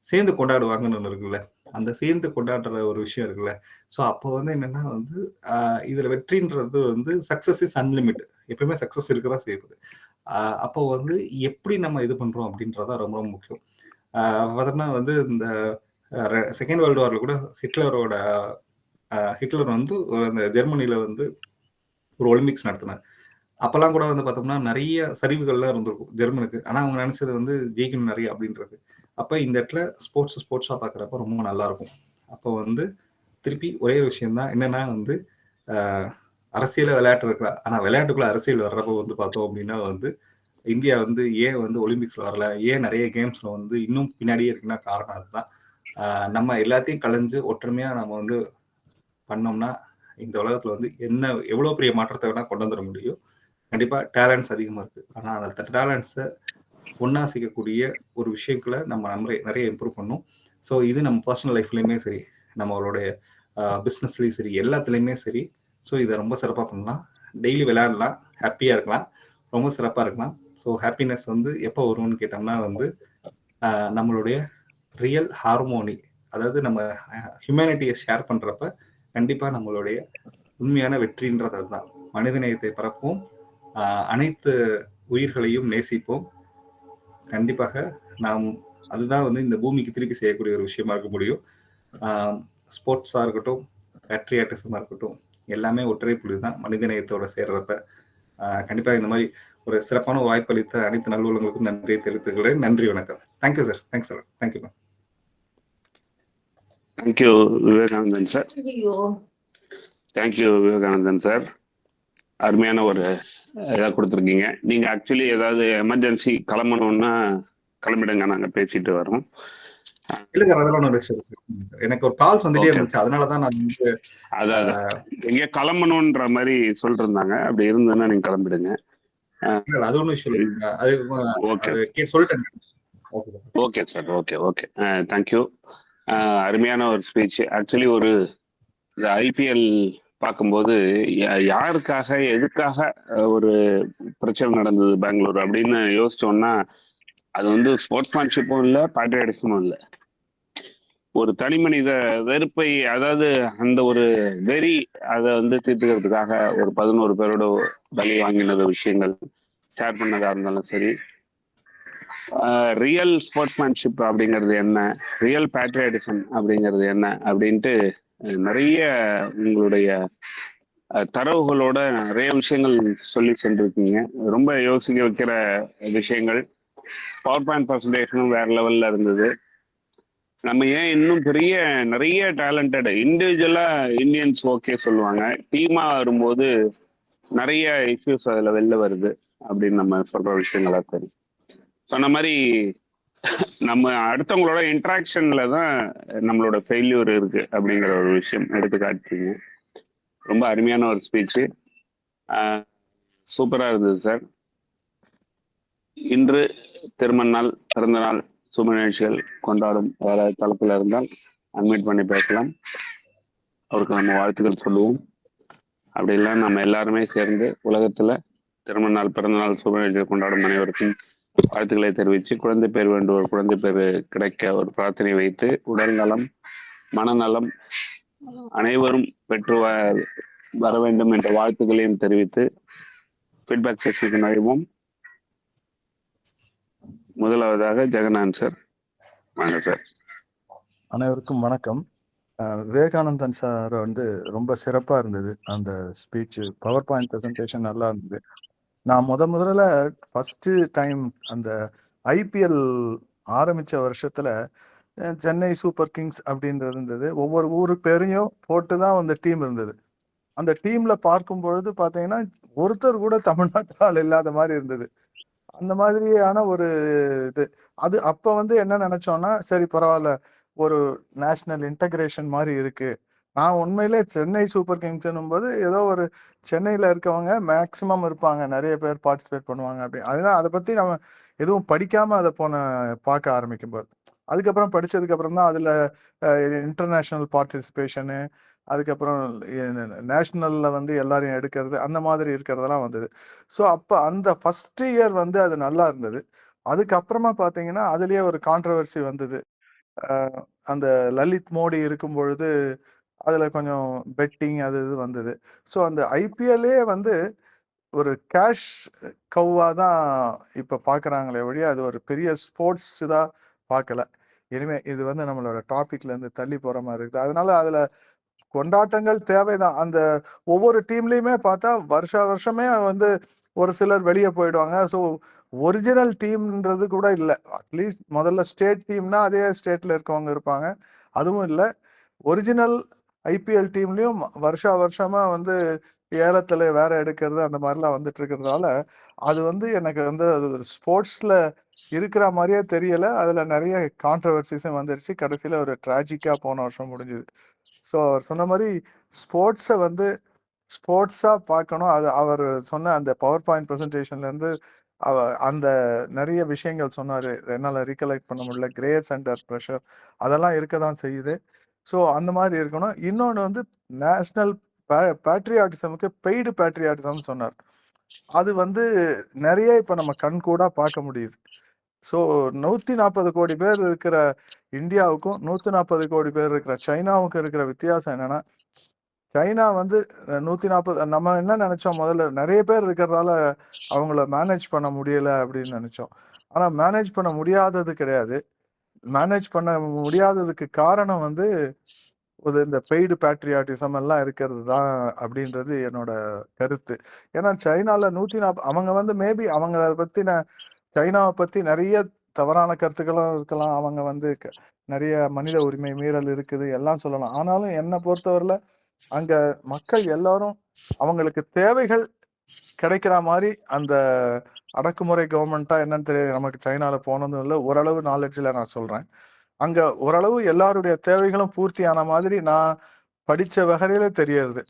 சேர்ந்து கொண்டாடுவாங்கன்னு ஒன்று இருக்குல்ல, அந்த சேர்ந்து கொண்டாடுற ஒரு விஷயம் இருக்குல்ல. ஸோ அப்போ வந்து என்னன்னா வந்து இதுல வெற்றின்றது வந்து சக்சஸ் இஸ் அன்லிமிட், எப்பயுமே சக்சஸ் இருக்கதான் செய்யுது. அப்போ வந்து எப்படி நம்ம இது பண்றோம் அப்படின்றதா ரொம்ப ரொம்ப முக்கியம். பார்த்தோம்னா வந்து இந்த செகண்ட் வேர்ல்டு வார்ல கூட ஹிட்லர் வந்து அந்த ஜெர்மனியில வந்து ஒரு ஒலிம்பிக்ஸ் நடத்தினார். அப்பெல்லாம் கூட வந்து பார்த்தோம்னா நிறைய சரிவுகள்லாம் இருந்திருக்கும் ஜெர்மனுக்கு. ஆனா அவங்க நினைச்சது வந்து ஜெயிக்கணும் நிறைய அப்படின்றது. அப்ப இந்த இடத்துல ஸ்போர்ட்ஸா பாக்குறப்ப ரொம்ப நல்லா இருக்கும். அப்போ வந்து திருப்பி ஒரே விஷயம் தான் என்னன்னா வந்து அரசியல விளையாட்டு இருக்கலாம். ஆனா விளையாட்டுக்குள்ள அரசியல் வர்றப்ப வந்து பார்த்தோம் அப்படின்னா வந்து இந்தியா வந்து ஏன் வந்து ஒலிம்பிக்ஸ்ல வரல, ஏன் நிறைய கேம்ஸ்ல வந்து இன்னும் பின்னாடியே இருக்குன்னா காரணம் அதுதான். நம்ம எல்லாத்தையும் கலைஞ்சு ஒற்றுமையா நம்ம வந்து பண்ணோம்னா இந்த உலகத்துல வந்து எவ்வளவு பெரிய மாற்றத்தை வேணா கொண்டு வந்துட முடியும். கண்டிப்பா டேலண்ட்ஸ் அதிகமா இருக்கு. ஆனா அந்த டேலண்ட்ஸை ஒன்னா செய்யக்கூடிய ஒரு விஷயங்களை நம்ம நிறைய இம்ப்ரூவ் பண்ணும். ஸோ இது நம்ம பர்சனல் லைஃப்லயுமே சரி, நம்மளுடைய பிஸ்னஸ்லயும் சரி, எல்லாத்துலயுமே சரி. ஸோ இதை ரொம்ப சிறப்பாக பண்ணலாம். டெய்லி விளையாடலாம், ஹாப்பியா இருக்கலாம், ரொம்ப சிறப்பா இருக்கலாம். ஸோ ஹாப்பினஸ் வந்து எப்போ வரும்னு கேட்டோம்னா வந்து நம்மளுடைய ரியல் ஹார்மோனி, அதாவது நம்ம ஹியூமனிட்டியை ஷேர் பண்றப்ப கண்டிப்பா நம்மளுடைய உண்மையான வெற்றின்றது அதுதான். மனிதநேயத்தை பரப்போம், அனைத்து உயிர்களையும் நேசிப்போம். கண்டிப்பாக நாம் அதுதான் வந்து இந்த பூமிக்கு திருப்பி செய்யக்கூடிய ஒரு விஷயமா இருக்க முடியும். ஸ்போர்ட்ஸா இருக்கட்டும், பேட்ரியாட்டிசமா இருக்கட்டும், எல்லாமே ஒற்றை புள்ளி தான் மனிதநேயத்தோட சேர்றப்ப. கண்டிப்பாக இந்த மாதிரி ஒரு சிறப்பான வாய்ப்பு அளித்த அனைத்து நல்லுள்ளங்களுக்கும் நன்றியை தெரிவித்துக்கிறேன். நன்றி, வணக்கம். Thank you sir. Thanks sir. Thank you ma'am. Thank you Vivekanandan sir. Thank you Vivekanandan sir. அருமையான ஒரு இதாக கொடுத்துருக்கீங்க. நீங்க ஆக்சுவலி ஏதாவது எமர்ஜென்சி கிளம்பணும்னா கிளம்பிடுங்க, நாங்க பேசிட்டு வரோம். இல்ல சார், அதெல்லாம் ஒன்றும் விஷயம் சார். எனக்கு ஒரு கால்ஸ் வந்துட்டே இருந்துச்சு, அதனாலதான் நான் வந்து அதான் எங்க கிளம்பணும்ன்ற மாதிரி சொல்லிருந்தாங்க. அப்படி இருந்ததுன்னா நீங்க கிளம்பிடுங்க. அது ஒன்றும் விஷயம் இல்லை. அது சொல்லிட்டேன். Okay sir. ஓகே. தேங்க்யூ. அருமையான ஒரு ஸ்பீச். ஆக்சுவலி ஒரு இந்த ஐபிஎல் பார்க்கும்போது யாருக்காக எதுக்காக ஒரு பிரச்சனை நடந்தது பெங்களூர் அப்படின்னு யோசிச்சோம்னா, அது வந்து ஸ்போர்ட்ஸ்மேன்ஷிப்பும் இல்லை, பேட்ரியாட்டிசமும் இல்லை. ஒரு தனி மனித வெறுப்பை, அதாவது அந்த ஒரு வெறி, அதை வந்து தீர்த்துக்கிறதுக்காக ஒரு 11 பேரோட பலி வாங்கினது விஷயங்கள் ஷேர் பண்ணதா இருந்தாலும் சரி, ரியல் ஸ்போர்ட்ஸ்மேன்ஷிப் அப்படிங்கிறது என்ன, ரியல் பேட்ரியாட்டிசம் அப்படிங்கிறது என்ன அப்படின்ட்டு நிறைய உங்களுடைய தரவுகளோட நிறைய விஷயங்கள் சொல்லி சென்றிருக்கீங்க. ரொம்ப யோசிக்க வைக்கிற விஷயங்கள். பவர் பாயிண்ட் ப்ரெசன்டேஷனும் வேற லெவல்ல இருந்தது. நம்ம ஏன் இன்னும் நிறைய டேலண்டட் இண்டிவிஜுவலா இந்தியன்ஸ் ஓகே சொல்லுவாங்க, டீமா வரும்போது நிறைய இஷ்யூஸ் அதுல வெளில வருது அப்படின்னு நம்ம சொல்ற விஷயங்களா சரி. சொன்ன மாதிரி நம்ம அடுத்தவங்களோட இன்ட்ராக்ஷன்ல தான் நம்மளோட ஃபெயில்யூர் இருக்கு அப்படிங்கிற ஒரு விஷயம் எடுத்து காட்டுறீங்க. ரொம்ப அருமையான ஒரு ஸ்பீச்சு. சூப்பரா இருந்தது சார். இன்று திருமண நாள், பிறந்த நாள் சுப நிகழ்ச்சிகள் கொண்டாடும் வேற தளத்துல இருந்தால் அட்மிட் பண்ணி பேசலாம். அவருக்கு நம்ம வாழ்த்துக்கள் சொல்லுவோம். அப்படி இல்லை நம்ம எல்லாருமே சேர்ந்து உலகத்துல திருமண நாள், பிறந்த நாள் சுப நிகழ்ச்சிகள் கொண்டாடும் அனைவருக்கும் வாழ்த்துக்களை தெரிவித்து, குழந்தை பேர் வேண்டுவோர் குழந்தை பேர் கிடைக்க ஒரு பிரார்த்தனை வைத்து, உடல் நலம், மனநலம் அனைவரும் பெற்று வர வேண்டும் என்ற வாழ்த்துக்களையும் தெரிவித்து ஃபீட்பேக் செஷனுக்கு நுழைவோம். முதலாவதாக ஜெகநாதன் சார். வாங்க சார். அனைவருக்கும் வணக்கம். விவேகானந்தன் சார் வந்து ரொம்ப சிறப்பா இருந்தது அந்த ஸ்பீச். பவர் பாயிண்ட் ப்ரெசன்டேஷன் நல்லா இருந்தது. நான் முதல்ல ஃபர்ஸ்ட் டைம் அந்த ஐபிஎல் ஆரம்பிச்ச வருஷத்துல சென்னை சூப்பர் கிங்ஸ் அப்படின்றது இருந்தது. ஒவ்வொரு ஊரு பேரையும் போட்டுதான் அந்த டீம் இருந்தது. அந்த டீம்ல பார்க்கும் பொழுது பாத்தீங்கன்னா ஒருத்தர் கூட தமிழ்நாட்டு ஆள் இல்லாத மாதிரி இருந்தது. அந்த மாதிரியான ஒரு இது. அது அப்ப வந்து என்ன நினைச்சோம்னா, சரி பரவாயில்ல, ஒரு நேஷனல் இன்டகிரேஷன் மாதிரி இருக்கு. நான் உண்மையிலே சென்னை சூப்பர் கிங்ஸ் போது ஏதோ ஒரு சென்னையில இருக்கவங்க மேக்சிமம் இருப்பாங்க, நிறைய பேர் பார்ட்டிசிபேட் பண்ணுவாங்க அப்படி. அதனால அதை பத்தி நம்ம எதுவும் படிக்காம அதை பார்க்க ஆரம்பிக்கும் போது, அதுக்கப்புறம் படிச்சதுக்கு அப்புறம் தான் அதுல இன்டர்நேஷனல் பார்ட்டிசிபேஷனு, அதுக்கப்புறம் நேஷனல்ல வந்து எல்லாரையும் எடுக்கிறது, அந்த மாதிரி இருக்கிறதெல்லாம் வந்தது. ஸோ அப்போ அந்த ஃபர்ஸ்ட் இயர் வந்து அது நல்லா இருந்தது. அதுக்கப்புறமா பார்த்தீங்கன்னா அதுலயே ஒரு கான்ட்ரவர்சி வந்தது. அந்த லலித் மோடி இருக்கும் பொழுது அதுல கொஞ்சம் பெட்டிங் அது இது வந்தது. ஸோ அந்த ஐபிஎல்லே வந்து ஒரு கேஷ் கவ்வா தான் இப்ப பாக்குறாங்களே ஒழிய அது ஒரு பெரிய ஸ்போர்ட்ஸ் தான் பார்க்கல. இனிமே இது வந்து நம்மளோட டாபிக்ல இருந்து தள்ளி போற மாதிரி இருக்குது. அதனால அதுல கொண்டாட்டங்கள் தேவைதான். அந்த ஒவ்வொரு டீம்லயுமே பார்த்தா வருஷமே வந்து ஒரு சிலர் வெளியே போயிடுவாங்க. ஸோ ஒரிஜினல் டீம்ன்றது கூட இல்லை. அட்லீஸ்ட் முதல்ல ஸ்டேட் டீம்னா அதே ஸ்டேட்ல இருக்கவங்க இருப்பாங்க, அதுவும் இல்லை. ஒரிஜினல் ஐபிஎல் டீம்லயும் வருஷமா வந்து ஏலத்துல வேற எடுக்கிறது அந்த மாதிரிலாம் வந்துட்டு இருக்கிறதுனால அது வந்து எனக்கு வந்து அது ஒரு ஸ்போர்ட்ஸ்ல இருக்கிற மாதிரியே தெரியல. அதுல நிறைய கான்ட்ரவர்சிஸும் வந்துருச்சு. கடைசியில ஒரு டிராஜிக்கா போன வருஷம் முடிஞ்சுது. ஸோ அவர் சொன்ன மாதிரி ஸ்போர்ட்ஸை வந்து ஸ்போர்ட்ஸா பார்க்கணும். அது அவர் சொன்ன அந்த பவர் பாயிண்ட் ப்ரெசன்டேஷன்ல இருந்து அந்த நிறைய விஷயங்கள் சொன்னாரு. என்னால ரீகலெக்ட் பண்ண முடியல. கிரேஸ் அண்டர் ப்ரெஷர் அதெல்லாம் இருக்கதான் செய்யுது. ஸோ அந்த மாதிரி இருக்கணும். இன்னொன்று வந்து நேஷனல் பேட்ரியாட்டிசமுக்கு பெய்டு பேட்ரியாட்டிசம் சொன்னார். அது வந்து நிறைய இப்ப நம்ம கண் கூட பார்க்க முடியுது. ஸோ 140 கோடி பேர் இருக்கிற இந்தியாவுக்கும் 140 கோடி பேர் இருக்கிற சைனாவுக்கும் இருக்கிற வித்தியாசம் என்னன்னா, சைனா வந்து 140 நம்ம என்ன நினைச்சோம், முதல்ல நிறைய பேர் இருக்கிறதால அவங்கள மேனேஜ் பண்ண முடியல அப்படின்னு நினைச்சோம். ஆனா மேனேஜ் பண்ண முடியாதது கிடையாது. மேனேஜ் பண்ண முடியாததுக்கு காரணம் வந்து இந்த பெய்டு பேட்ரியாட்டிசம் எல்லாம் இருக்கிறது தான் அப்படின்றது என்னோட கருத்து. ஏன்னா சைனால 140 அவங்க வந்து மேபி அவங்கள பத்தின சைனாவை பத்தி நிறைய தவறான கருத்துக்களும் இருக்கலாம். அவங்க வந்து நிறைய மனித உரிமை மீறல் இருக்குது எல்லாம் சொல்லலாம். ஆனாலும் என்னை பொறுத்தவரையில அங்க மக்கள் எல்லாரும் அவங்களுக்கு தேவைகள் கிடைக்கிற மாதிரி அந்த அடக்குமுறை கவர்மெண்டா என்னன்னு தெரியாது, நமக்கு சைனால போனதும் இல்லை, ஓரளவு நாலேஜ்ல நான் சொல்றேன். அங்க ஓரளவு எல்லாருடைய தேவைகளும் பூர்த்தியான மாதிரி நான் படிச்ச வகையில தெரியறது.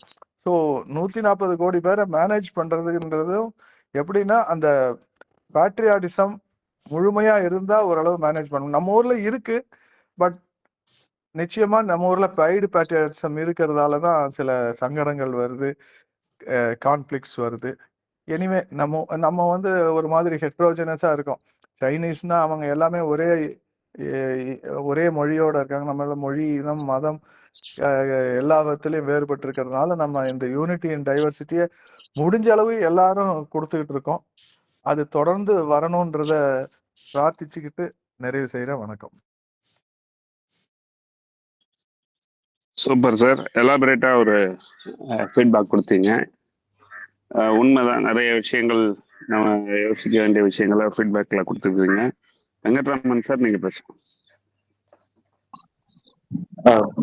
ஸோ 140 கோடி பேரை மேனேஜ் பண்றதுன்றதும் எப்படின்னா, அந்த பேட்ரியாட்டிசம் முழுமையா இருந்தா ஓரளவு மேனேஜ் பண்ணணும். நம்ம ஊர்ல இருக்கு, பட் நிச்சயமா நம்ம ஊர்ல பெய்டு பேட்ரியாட்டிசம் இருக்கிறதால தான் சில சங்கடங்கள் வருது, கான்ஃபிளிக்ஸ் வருது. எனிவே நம்ம வந்து ஒரு மாதிரி ஹெட்ரோஜனஸா இருக்கோம். சைனீஸ்னா அவங்க எல்லாமே ஒரே மொழியோட இருக்காங்க. நம்ம மொழி, இனம், மதம் எல்லா விதத்திலையும் வேறுபட்டு இருக்கிறதுனால நம்ம இந்த யூனிட்டி அண்ட் டைவர்சிட்டியை முடிஞ்ச அளவு எல்லாரும் கொடுத்துக்கிட்டு இருக்கோம். அது தொடர்ந்து வரணும்ன்றத பிரார்த்திச்சுக்கிட்டு நிறைவு செய்யறேன். வணக்கம். சூப்பர் சார், எலாபரேட்டா ஒரு ஃபீட்பேக் கொடுத்தீங்க. உண்மைதான், நிறைய விஷயங்கள் நம்ம யோசிக்க வேண்டிய விஷயங்களை ஃபீட்பேக்ல கொடுத்துருக்கீங்க. வெங்கட்ராமன் சார், நீங்க பேசுங்க.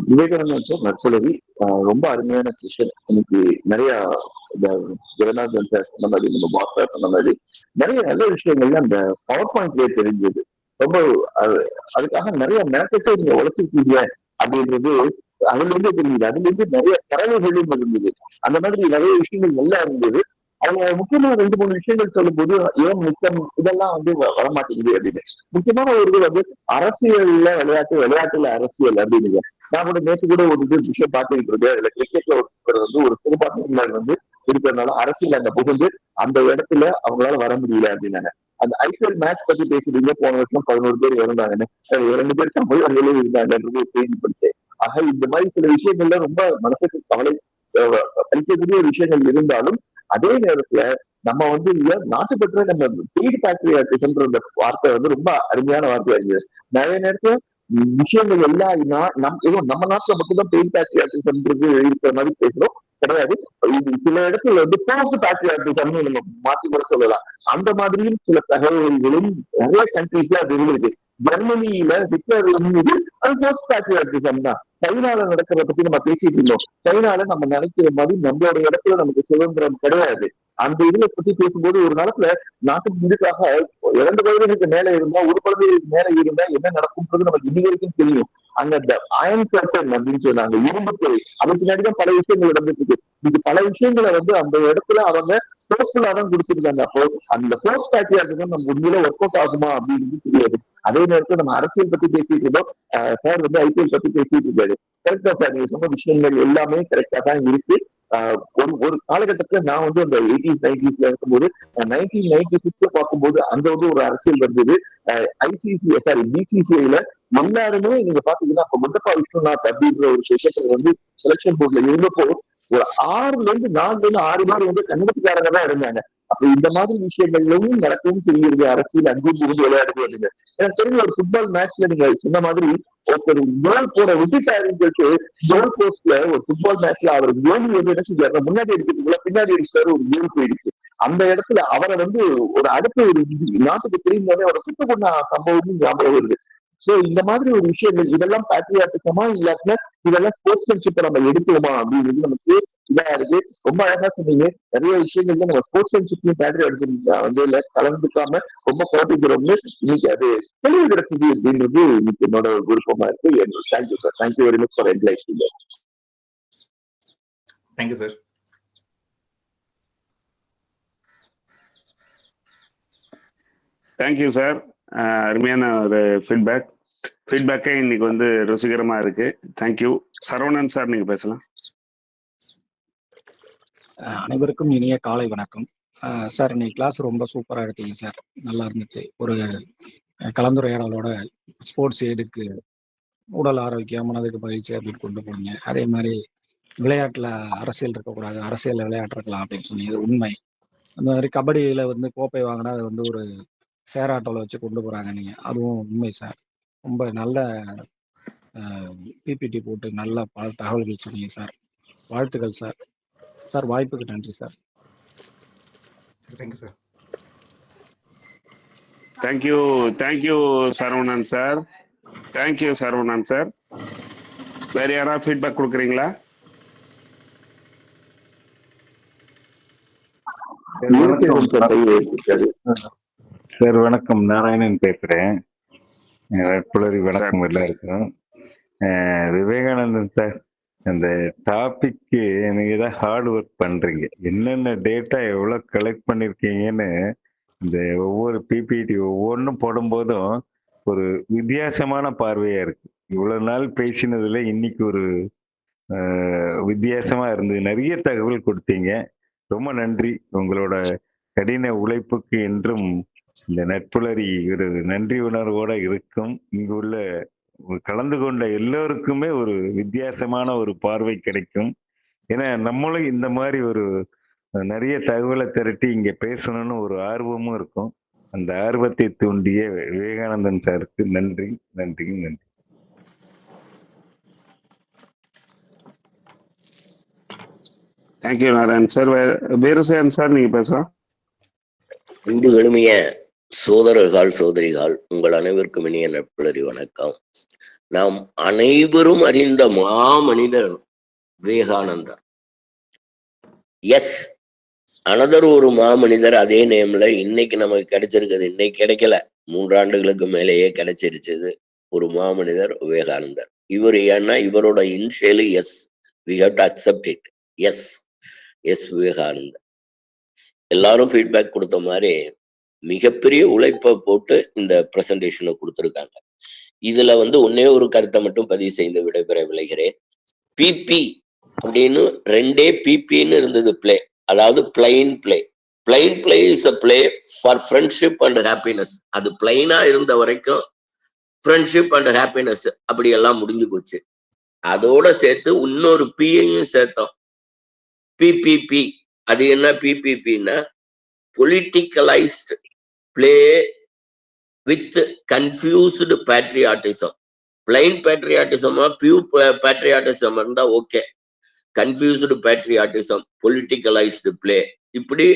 விவேகானந்தன் சார் நற்செலவி ரொம்ப அருமையான செஷன். இன்னைக்கு நிறைய ஜெகநாதன் சார் சொன்ன மாதிரி, நம்ம பாஸ் சார் சொன்ன மாதிரி நிறைய நல்ல விஷயங்கள்ல அந்த பவர் பாயிண்ட்லயே தெரிஞ்சது. ரொம்ப அதுக்காக நிறைய மெனக்கெட்டு நீங்க உழைச்சிருக்கீங்க அப்படின்றது அதுல இருந்து தெரியுது. அதுல இருந்து நிறைய தரவுகளும் இருந்தது. அந்த மாதிரி நிறைய விஷயங்கள் நல்லா இருந்தது. அவங்க முக்கியமா 2-3 விஷயங்கள் சொல்லும் போது ஏன் மிச்சம் இதெல்லாம் வந்து வரமாட்டேங்குது அப்படின்னு. முக்கியமான ஒரு இது வந்து அரசியல்ல விளையாட்டு, விளையாட்டுல அரசியல் அப்படின்னு. நான் கூட நேற்று கூட ஒரு விஷயம் பார்த்துக்கிட்டு இருக்கேன். அதுல கிரிக்கெட்ல ஒருத்தர் வந்து ஒரு சிறுபான்மையினர் வந்து இருக்கிறதுனால அரசியல் அங்க புகுந்து அந்த இடத்துல அவங்களால வர முடியல அப்படின்னாங்க. அந்த ஐபிஎல் மேட்ச் பத்தி பேசுறீங்க, போன வருஷம் 11 பேர் இறந்தாங்கன்னு, 2 பேர் தமிழர்களும் இருந்தாங்கன்றது ஒரு செய்தி படிச்சேன். ஆக இந்த மாதிரி சில விஷயங்கள்ல ரொம்ப மனசுக்கு கவலை அளிக்கக்கூடிய விஷயங்கள் இருந்தாலும், அதே நேரத்துல நம்ம வந்து நாட்டுப்பற்ற நம்ம பெய்டு பேட்ரியாட்டிசம்ன்ற அந்த வார்த்தை வந்து ரொம்ப அருமையான வார்த்தையா இருக்குது. நிறைய நேரத்துல விஷயங்கள் எல்லாம் நம்ம நாட்டுல மட்டும்தான் பெய்டு பேட்ரியாட்டிசம்ன்றது இருக்கிற மாதிரி பேசுறோம், கிடையாது. இது சில இடத்துல வந்து போஸ்ட் பேட்ரியாட்டிசம்னு நம்ம மாற்றி கூட சொல்லலாம். அந்த மாதிரியும் சில தகவல்களும் நிறைய கண்ட்ரீஸ்ல அது இருக்கு. ஜெர்மனியில ஹிட்லர் மீது அது போஸ்ட் பேட்ரியாட்டிசம் தான். சைனால நடக்கிறத பத்தி நம்ம பேசிட்டு இருந்தோம். சைனால நம்ம நினைக்கிற மாதிரி நம்மளோட இடத்துல நமக்கு சுதந்திரம் கிடையாது. அந்த இதுல பத்தி பேசும்போது ஒரு காலத்துல நாட்டுக்கு இதுக்காக 2 குழந்தைகளுக்கு மேல இருந்தா, 1 குழந்தைகளுக்கு மேல இருந்தா என்ன நடக்கும்ன்றது நமக்கு இன்னி வரைக்கும் தெரியும். அங்க இந்த அயன் கர்டன் அப்படின்னு சொன்னாங்க, இரும்புத்துறை. அதுக்கு பின்னாடிதான் பல விஷயங்கள் நடந்துட்டு இருக்கு. இது பல விஷயங்களை வந்து அந்த இடத்துல அவங்க போஸ்ட்ல தான் கொடுத்துருக்காங்க. அப்போ அந்த போஸ்ட் பேட்ரியாட்டிசம் நம்ம உண்மையில ஒர்க் அவுட் ஆகுமா அப்படின்னு தெரியாது. அதே நேரத்துல நம்ம அரசியல் பத்தி பேசிட்டு இருந்தோம். சார் வந்து ஐபிஎல் பத்தி பேசிட்டு இருக்காரு. கரெக்டா சார், நீங்க சொன்ன விஷயங்கள் எல்லாமே கரெக்டா தான் இருக்கு. ஒரு காலகட்டத்துல நான் வந்து அந்த 80s 90sல இருக்கும்போது 1996ல பார்க்கும்போது அங்க வந்து ஒரு அரசியல் வந்தது. பிசிசிஐல எல்லாருமே நீங்க பாத்தீங்கன்னா அப்ப முத்தப்பா விஸ்வநாத் அப்படின்ற ஒரு செஷன் வந்து செலக்ஷன் போர்ட்ல இருந்தப்போ ஒரு 4 பேர் வந்து கன்னடத்துக்காரங்க தான் இருந்தாங்க. அப்ப இந்த மாதிரி விஷயங்களும் நடக்கவும் செய்யுது. அரசியல் அங்கேயும் இருந்து விளையாடுது. எனக்கு தெரிஞ்ச ஒரு ஃபுட்பால் மேட்ச்ல நீங்க சொன்ன மாதிரி ஒருத்தர் கோல் போட விட்டுட்டாருன்னு சொல்லிட்டு கோல் போஸ்ட்ல ஒரு ஃபுட்பால் மேட்ச்ல அவர் கோலி வந்து என்ன செஞ்சாரு, முன்னாடி எடுக்கிறதுக்குள்ள பின்னாடி அடிச்சாரு, ஒரு கோல் போயிடுச்சு. அந்த இடத்துல அவரை வந்து ஒரு அடுத்த ஒரு நாட்டுக்கு திரும்பினோடனே அவரை சுட்டு பண்ண சம்பவமும் ஞாபகம் வருது. சோ இந்த மாதிரி ஒரு விஷயங்கள் இதெல்லாம் பேட்ரியாட்டிசமா இல்லாட்டினா இதெல்லாம் ஸ்போர்ட்ஸ்மேன்ஷிப்பை நம்ம எடுக்கணுமா அப்படின்றது நமக்கு இதா இருக்கு. ரொம்ப அழகா சொன்னீங்க. நிறைய விஷயங்கள்ல நம்ம ஸ்போர்ட்ஸ்மேன்ஷிப்லயும் பேட்ரியாட்டிசம் வந்து கலந்துக்காம ரொம்ப குழப்பிக்கிறோம்னு இன்னைக்கு அது தெளிவு கிடைச்சது அப்படின்றது இன்னைக்கு என்னோட விருப்பமா இருக்கு. Thank you sir. Thank you very much for enlightening. Thank you sir. Thank you sir. அருமையான ஒரு ஃபீட்பேக்கே இன்னைக்கு வந்து ருசிகரமா இருக்கு. தேங்க்யூ. சரவணன் சார், நீங்க பேசலாம். அனைவருக்கும் இனிய காலை வணக்கம். சார் இன்னைக்கு கிளாஸ் ரொம்ப சூப்பராக எடுத்தீங்க சார். நல்லா இருந்துச்சு. ஒரு கலந்துரையாடலோட ஸ்போர்ட்ஸ் எதுக்கு, உடல் ஆரோக்கியம், மனதுக்கு பயிற்சி அப்படின்னு கொண்டு போனீங்க. அதே மாதிரி விளையாட்டில் அரசியல் இருக்கக்கூடாது, அரசியலில் விளையாட்டு இருக்கலாம் அப்படின்னு சொன்னீங்க. உண்மை. அந்த மாதிரி கபடியில் வந்து கோப்பை வாங்கினா அது வந்து ஒரு ஷேர் ஆட்டோவில் வச்சு கொண்டு போகிறாங்க நீங்கள், அதுவும் உண்மை சார். ரொம்ப நல்ல பிபிடி போட்டு நல்ல பல தகவல்கள் சொன்னீங்க சார். வாழ்த்துக்கள் சார். சார் வாய்ப்புக்கு நன்றி sir. Thank you sir. Thank you Saravanan sir. Thank you Saravanan sir. வேற யாராவது ஃபீட்பேக் கொடுக்குறீங்களா? சார் வணக்கம், நாராயணன் பேசுறேன். புலரி வணக்கம் எல்லாருக்கும். விவேகானந்தன் சார், அந்த டாபிக்கு நீங்க தான் ஹார்ட் ஒர்க் பண்றீங்க. என்னென்ன டேட்டா எவ்வளவு கலெக்ட் பண்ணிருக்கீங்கன்னு இந்த ஒவ்வொரு பிபிடி ஒவ்வொன்றும் போடும்போதும் ஒரு வித்தியாசமான பார்வையா இருக்கு. இவ்வளவு நாள் பேசினதுல இன்னைக்கு ஒரு வித்தியாசமா இருந்தது. நிறைய தகவல் கொடுத்தீங்க, ரொம்ப நன்றி. உங்களோட கடின உழைப்புக்கு என்றும் இந்த நட்புலரி ஒரு நன்றி உணர்வோட இருக்கும். இங்குள்ள கலந்து கொண்ட எல்லோருக்குமே ஒரு வித்தியாசமான ஒரு பார்வை கிடைக்கும். ஏன்னா நம்மளும் இந்த மாதிரி ஒரு நிறைய தகவலை திரட்டி இங்க பேசணும்னு ஒரு ஆர்வமும் இருக்கும். அந்த ஆர்வத்தை தூண்டிய விவேகானந்தன் சாருக்கு நன்றி நன்றி நன்றி. Thank you Narayan sir. Veerasekaran sir, நீங்க பேசலாம். இன்று எளிமைய சோதரர்கள் சோதரிகள் உங்கள் அனைவருக்கும் இனிய நட்புலரி வணக்கம். நாம் அனைவரும் அறிந்த மாமனிதர் விவேகானந்தர். எஸ், அனதர் ஒரு மாமனிதர் அதே நேம்ல இன்னைக்கு நமக்கு கிடைச்சிருக்குது. இன்னைக்கு கிடைக்கல, 3 ஆண்டுகளுக்கு மேலேயே கிடைச்சிருச்சது. ஒரு மாமனிதர் விவேகானந்தர். இவர் ஏன்னா இவரோட initial S, we have to accept it. S Vivekanandar. எல்லாரும் ஃபீட்பேக் கொடுத்த மாதிரி மிகப்பெரிய உழைப்பை போட்டு இந்த பிரசன்டேஷனை கொடுத்துருக்காங்க. இதுல வந்து ஒன்னே ஒரு கருத்தை மட்டும் பதிவு செய்து விடைபெற விளைகிறேன். பிபி அப்படின்னு 2 பிபின்னு இருந்தது பிளே, அதாவது plain play. Plain play is a play for friendship and happiness. அது பிளைனா இருந்த வரைக்கும் ஃப்ரெண்ட்ஷிப் அண்ட் ஹாப்பினஸ் அப்படி எல்லாம் முடிஞ்சு போச்சு. அதோட சேர்த்து இன்னொரு பியையும் சேர்த்தோம், பிபிபி. அது என்ன பிபிபின்னா politicised play with confused patriotism. Plain பேட்ரியாட்டிசமா பியூர் பேட்ரியாட்டிசம் இருந்தா okay. Confused patriotism, politicised play, இப்படி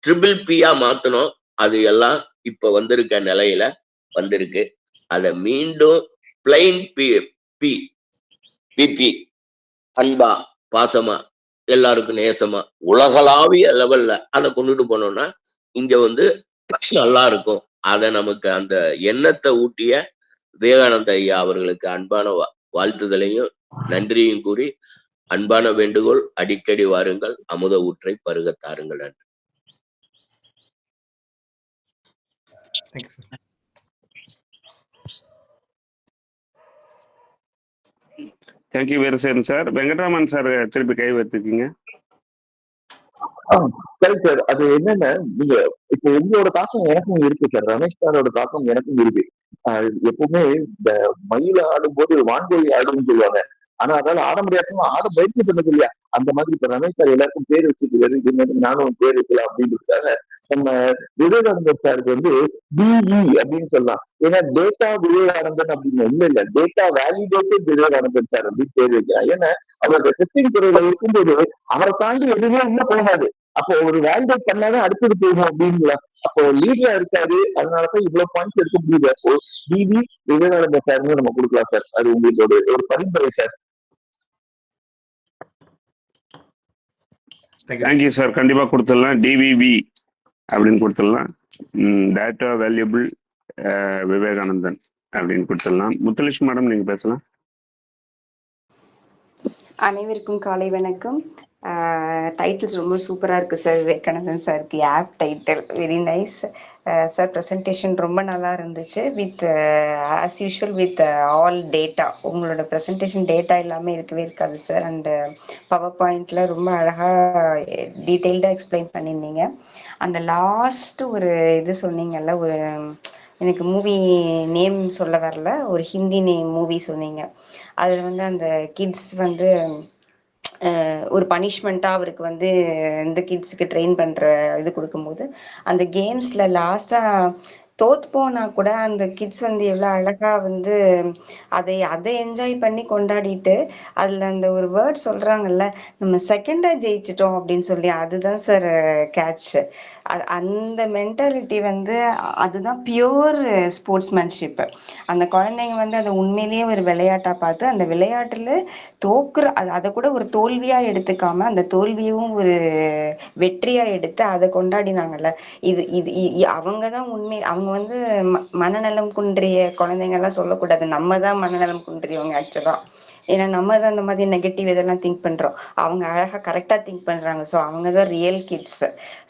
ட்ரிபிள் பியா மாத்தணும். அது எல்லாம் இப்ப வந்திருக்க நிலையில வந்திருக்கு. அத மீண்டும் பிளைன் பிபி, அன்பா பாசமா எல்லாருக்கும் நேசமா உலகளாவிய லெவல்ல அதை கொண்டுட்டு போனோம்னா இங்க வந்து நல்லா இருக்கும். அத நமக்கு அந்த எண்ணத்தை ஊட்டிய விவேகானந்த ஐயா அவர்களுக்கு அன்பான வாழ்த்துதலையும் நன்றியும் கூறி, அன்பான வேண்டுகோள், அடிக்கடி வாருங்கள், அமுத ஊற்றை பருகத்தாருங்கள். நன்றி. Thank you Veerasekaran sir. Venkatraman sir திருப்பி கை வைத்துக்கீங்க. சரி சார், அது என்னன்னா நீங்க இப்ப உங்களோட தாக்கம் எனக்கும் இருக்கு சார். ரமேஷ் சாரோட தாக்கம் எனக்கும் இருக்கு. எப்பவுமே இந்த மயில ஆடும் போது வான்கோழி ஆடுன்னு சொல்லுவாங்க. ஆனா அதால ஆட முடியாதுன்னா ஆட பயிற்சி பண்ணது இல்லையா? அந்த மாதிரி இப்ப ரமேஷ் சார் எல்லாருக்கும் பேர் வச்சுக்கிறாரு, இது மாதிரி நானும் பேர் வைக்கலாம் அப்படின்றதுக்காக நம்ம விவேகானந்தன் சாருக்கு வந்து டிஇ அப்படின்னு சொல்லலாம். ஏன்னா டேட்டா விவேகானந்தன் அப்படின்னு இல்ல, டேட்டா வேலிடேட்டட் விவேகானந்தன் சார் அப்படின்னு பேர் வைக்கிறார். ஏன்னா அவரோட டெஸ்டிங் துறையில இருக்கும்போது அவரை தாண்டி எதுவுமே இன்னும் போகாது. அப்போ ஒரு வேலிடேட் பண்ணாதான் அடுத்தது போகும் அப்படிங்களா? அப்போ லீடரா இருக்காரு, அதனாலதான் இவ்வளவு பாயிண்ட்ஸ் எடுக்க முடியுது. அப்போ டிவி விவேகானந்த சார்னு நம்ம கொடுக்கலாம் சார். அது உங்களோட ஒரு பரிந்துரை சார். Thank you sir. கண்டிப்பா கொடுத்துடலாம். டிவிவி அப்படின்னு கொடுத்துடலாம். டேட்டா வேல்யூபிள் விவேகானந்தன் அப்படின்னு கொடுத்துடலாம். முத்துலட்சுமி மேடம், நீங்க பேசலாம். அனைவருக்கும் காலை வணக்கம். டைட்டில்ஸ் ரொம்ப சூப்பராக இருக்குது சார். விவேகானந்தன் சாருக்கு apt title very nice sir. Presentation ரொம்ப நல்லா இருந்துச்சு. With as usual with all data. உங்களோட ப்ரெசன்டேஷன் டேட்டா எல்லாமே இருக்கவே இருக்காது சார். அண்டு பவர் பாயிண்டில் ரொம்ப அழகாக டீட்டெயில்டாக எக்ஸ்பிளைன் பண்ணியிருந்தீங்க. அந்த லாஸ்ட் ஒரு இது சொன்னீங்கல்ல, ஒரு எனக்கு மூவி நேம் சொல்ல வரல, ஒரு ஹிந்தி மூவி சொன்னீங்க. அதில் வந்து அந்த கிட்ஸ் வந்து ஒரு பனிஷ்மெண்ட்டாக அவருக்கு வந்து இந்த கிட்ஸுக்கு ட்ரெயின் பண்ணுற இது கொடுக்கும்போது, அந்த கேம்ஸில் லாஸ்ட்டாக தோத்து போனா கூட அந்த கிட்ஸ் வந்து எவ்வளோ அழகாக வந்து அதை என்ஜாய் பண்ணி கொண்டாடிட்டு, அதில் அந்த ஒரு வேர்ட் சொல்கிறாங்கல்ல, நம்ம செகண்டாக ஜெயிச்சிட்டோம் அப்படின்னு சொல்லி, அதுதான் சார் கேட்ச். அந்த மென்டாலிட்டி வந்து அதுதான் பியூர் ஸ்போர்ட்ஸ்மேன்ஷிப். அந்த குழந்தைங்க வந்து அதை உண்மையிலேயே ஒரு விளையாட்டாக பார்த்து, அந்த விளையாட்டில் தோக்குற அதை கூட ஒரு தோல்வியாக எடுத்துக்காம அந்த தோல்வியும் ஒரு வெற்றியாக எடுத்து அதை கொண்டாடினாங்கல்ல. இது இது அவங்க தான் உண்மை. அவங்க வந்து மனநலம் குன்றிய குழந்தைங்கள்லாம் சொல்லக்கூடாது, நம்ம தான் மனநலம் குன்றியவங்க ஆக்சுவலாக. ஏன்னா நம்ம தான் அந்த மாதிரி நெகட்டிவ் இதெல்லாம் திங்க் பண்ணுறோம். அவங்க அழகாக கரெக்டாக திங்க் பண்ணுறாங்க. ஸோ அவங்க தான் ரியல் கிட்ஸ்.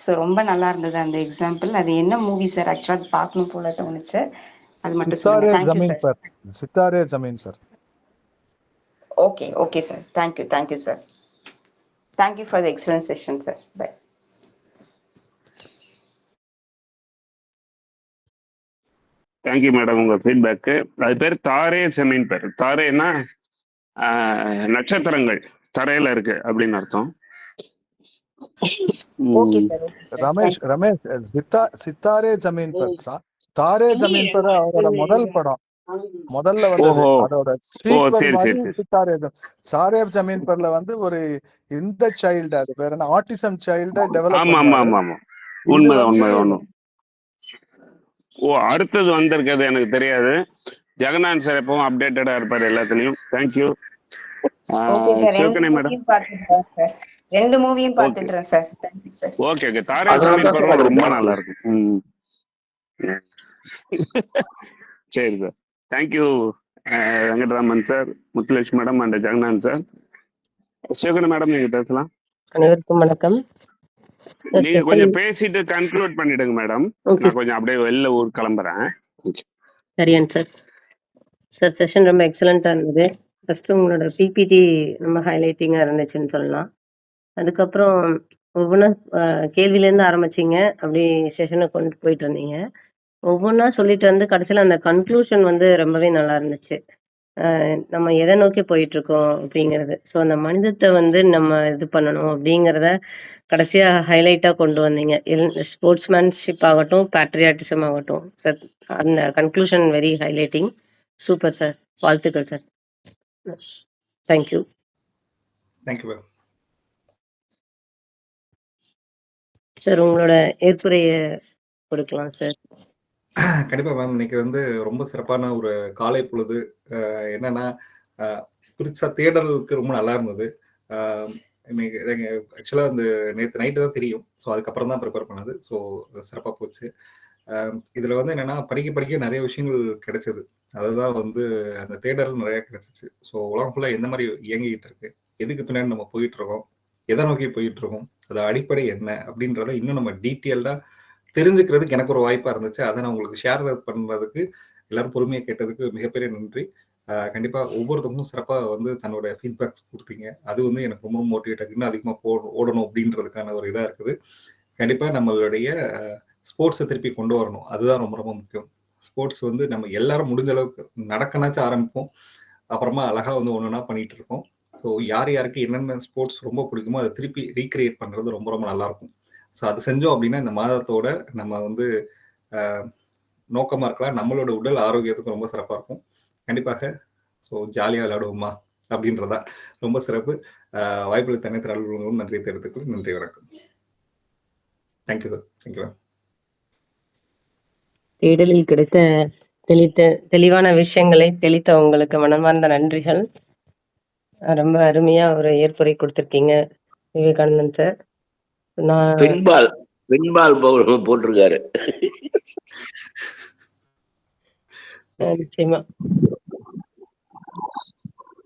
ஸோ ரொம்ப நல்லா இருந்தது அந்த எக்ஸாம்பிள். அது என்ன மூவி சார்? ஆக்சுவலாக அது பார்க்கணும் போல தோணுச்சு. அது மட்டும் சொல்லுங்க. Sitaare thank you Zameen sir. Par. Sitaare Zameen Par. Okay sir. Thank you sir. Thank you for the excellent session sir. Bye. Thank you madam உங்க ஃபீட்பேக்கு. அது பேர் தாரே ஜமீன் பர். தாரேன்னா நட்சத்திரங்கள் தரையில இருக்கு அப்படின்னு அர்த்தம். Okay sir. Ramesh சித்தாரே Zameen per. தாரே ஜமீன் பர் அவரோட முதல் படம், முதல்ல வந்தது. அதோட சீக்வல் மாதிரி சித்தாரே சாரே ஜமீன் பர்ல வந்து ஒரு இந்த சைல்டு, அது பேர் என்ன, ஆட்டிசம் சைல்ட டெவலப் பண்ணுவாங்க. உண்மைதான். அடுத்தது வந்திருக்கிறது எனக்கு தெரியாது. ஜெகநாத் சார் எப்பவும் அப்டேட்டடா இருப்பாரு எல்லாத்துலயும். தேங்க்யூ. மேடம் ரெண்டு மூவியும் பார்த்துட்டேன் sir. Thank you sir. Okay. Taare Zameen Par ரொம்ப நல்லா இருக்கும். சரி sir. Thank you Venkatraman sir, Muthulakshmi madam and Jagannath sir. Sivagani madam நீங்க பேசலாம். அனைவருக்கும் வணக்கம். நீங்க கொஞ்சம் பேசிட்டு கன்க்ளூட் பண்ணிடுங்க மேடம். நான் கொஞ்சம் அப்படியே வெளில ஊர் கிளம்புறேன். சரியான் சார். சார் செஷன் ரொம்ப எக்ஸலண்டா இருந்தது. ஃபர்ஸ்ட் உங்களோட பிபிடி ரொம்ப ஹைலைட்டிங்கா இருந்துச்சுன்னு சொல்லலாம். அதுக்கப்புறம் ஒவ்வொன்றா கேள்வியிலேருந்து ஆரம்பிச்சிங்க, அப்படி செஷனை கொண்டு போயிட்டு இருந்தீங்க. ஒவ்வொன்றா சொல்லிட்டு வந்து கடைசியில் அந்த கன்க்ளூஷன் வந்து ரொம்பவே நல்லா இருந்துச்சு. நம்ம எதை நோக்கி போயிட்டு இருக்கோம் அப்படிங்கிறது. ஸோ அந்த மனிதத்தை வந்து நம்ம இது பண்ணணும் அப்படிங்கிறத கடைசியாக ஹைலைட்டாக கொண்டு வந்தீங்க. ஸ்போர்ட்ஸ்மேன்ஷிப் ஆகட்டும், பேட்ரியாட்டிசம் ஆகட்டும் சார். அந்த conclusion very highlighting. Super sir. வாழ்த்துக்கள் சார். தேங்க்யூ. தேங்க்யூ சார் உங்களோட ஏற்புரையை கொடுக்கலாம் சார். கண்டிப்பா மேம். இன்னைக்கு வந்து ரொம்ப சிறப்பான ஒரு காலை பொழுது. என்னன்னா புதுசா தேடலுக்கு ரொம்ப நல்லா இருந்தது. இன்னைக்கு ஆக்சுவலா அந்த நேற்று நைட்டு தான் தெரியும். ஸோ அதுக்கப்புறம் தான் ப்ரிப்பேர் பண்ணது. ஸோ சிறப்பாக போச்சு. இதுல வந்து என்னன்னா படிக்க நிறைய விஷயங்கள் கிடைச்சது. அதுதான் வந்து அந்த தேடல் நிறைய கிடைச்சிச்சு. ஸோ உலகம் ஃபுல்லா எந்த மாதிரி இயங்கிட்டு இருக்கு, எதுக்கு பின்னாடி நம்ம போயிட்டு இருக்கோம், எதை நோக்கி போயிட்டு இருக்கோம், அது அடிப்படை என்ன அப்படின்றத இன்னும் நம்ம டீட்டெயில்டா தெரிஞ்சுக்கிறதுக்கு எனக்கு ஒரு வாய்ப்பா இருந்துச்சு. அதை நான் உங்களுக்கு ஷேர் பண்றதுக்கு எல்லாரும் பொறுமையை கேட்டதுக்கு மிகப்பெரிய நன்றி. கண்டிப்பா ஒவ்வொருத்தவங்களும் சிறப்பா வந்து தன்னோட ஃபீட்பேக்ஸ் கொடுத்தீங்க. அது வந்து எனக்கு ரொம்ப மோட்டிவேட் இன்னும் அதிகமாக ஓடணும் அப்படின்றதுக்கான ஒரு இதா இருக்குது. கண்டிப்பா நம்மளுடைய ஸ்போர்ட்ஸை திருப்பி கொண்டு வரணும். அதுதான் ரொம்ப ரொம்ப முக்கியம். ஸ்போர்ட்ஸ் வந்து நம்ம எல்லாரும் முடிஞ்ச அளவுக்கு நடக்கனாச்சும் ஆரம்பிப்போம். அப்புறமா அழகா வந்து ஒன்னொன்னா பண்ணிட்டு இருக்கோம். ஸோ யார் யாருக்கு என்னென்ன ஸ்போர்ட்ஸ் ரொம்ப பிடிக்குமோ அதை திருப்பி ரீக்ரியேட் பண்றது ரொம்ப ரொம்ப நல்லா இருக்கும். ஸோ அது செஞ்சோம் அப்படின்னா இந்த மாதத்தோட நம்ம வந்து நோக்கமா இருக்கலாம். நம்மளோட உடல் ஆரோக்கியத்துக்கு ரொம்ப சிறப்பா இருக்கும். கண்டிப்பாக. ஸோ ஜாலியாக விளையாடுவோமா அப்படின்றதா ரொம்ப சிறப்பு. வாய்ப்புள்ள தனியார் அலுவலர்களும் நன்றி தெரிவித்துக்கொள்ள. நன்றி, வணக்கம். Thank you sir. தேங்க்யூ. தேடலில் கிடைத்த தெளிவான விஷயங்களை தெளித்த உங்களுக்கு மனமார்ந்த நன்றிகள். ரொம்ப அருமையா ஒரு ஏற்புரை கொடுத்திருக்கீங்க விவேகானந்தன் சார். பின்பால் போட்டிருக்காரு. நிச்சயமா.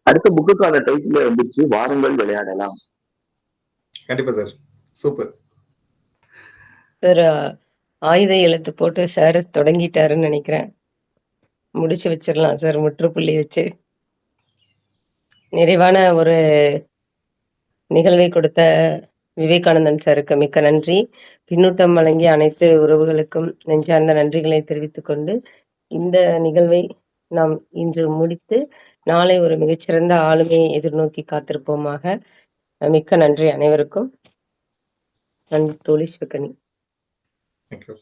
அடுத்த புக்குக்கான டைட்டில் வந்துச்சு, வாருங்கள் விளையாடலாம். கண்டிப்பா சார். சூப்பர். சார் ஆயுத எழுத்து போட்டு சார் தொடங்கிட்டாருன்னு நினைக்கிறேன். முடிச்சு வச்சிடலாம் சார், முற்றுப்புள்ளி வச்சு. நிறைவான ஒரு நிகழ்வை கொடுத்த விவேகானந்தன் சாருக்கு மிக்க நன்றி. பின்னூட்டம் வழங்கிய அனைத்து உறவுகளுக்கும் நெஞ்சார்ந்த நன்றிகளை தெரிவித்துக் கொண்டு இந்த நிகழ்வை நாம் இன்று முடித்து நாளை ஒரு மிகச்சிறந்த ஆளுமையை எதிர்நோக்கி காத்திருப்போமாக. மிக்க நன்றி அனைவருக்கும். நன்றி தோழி சிவகனி. தேங்க்யூ.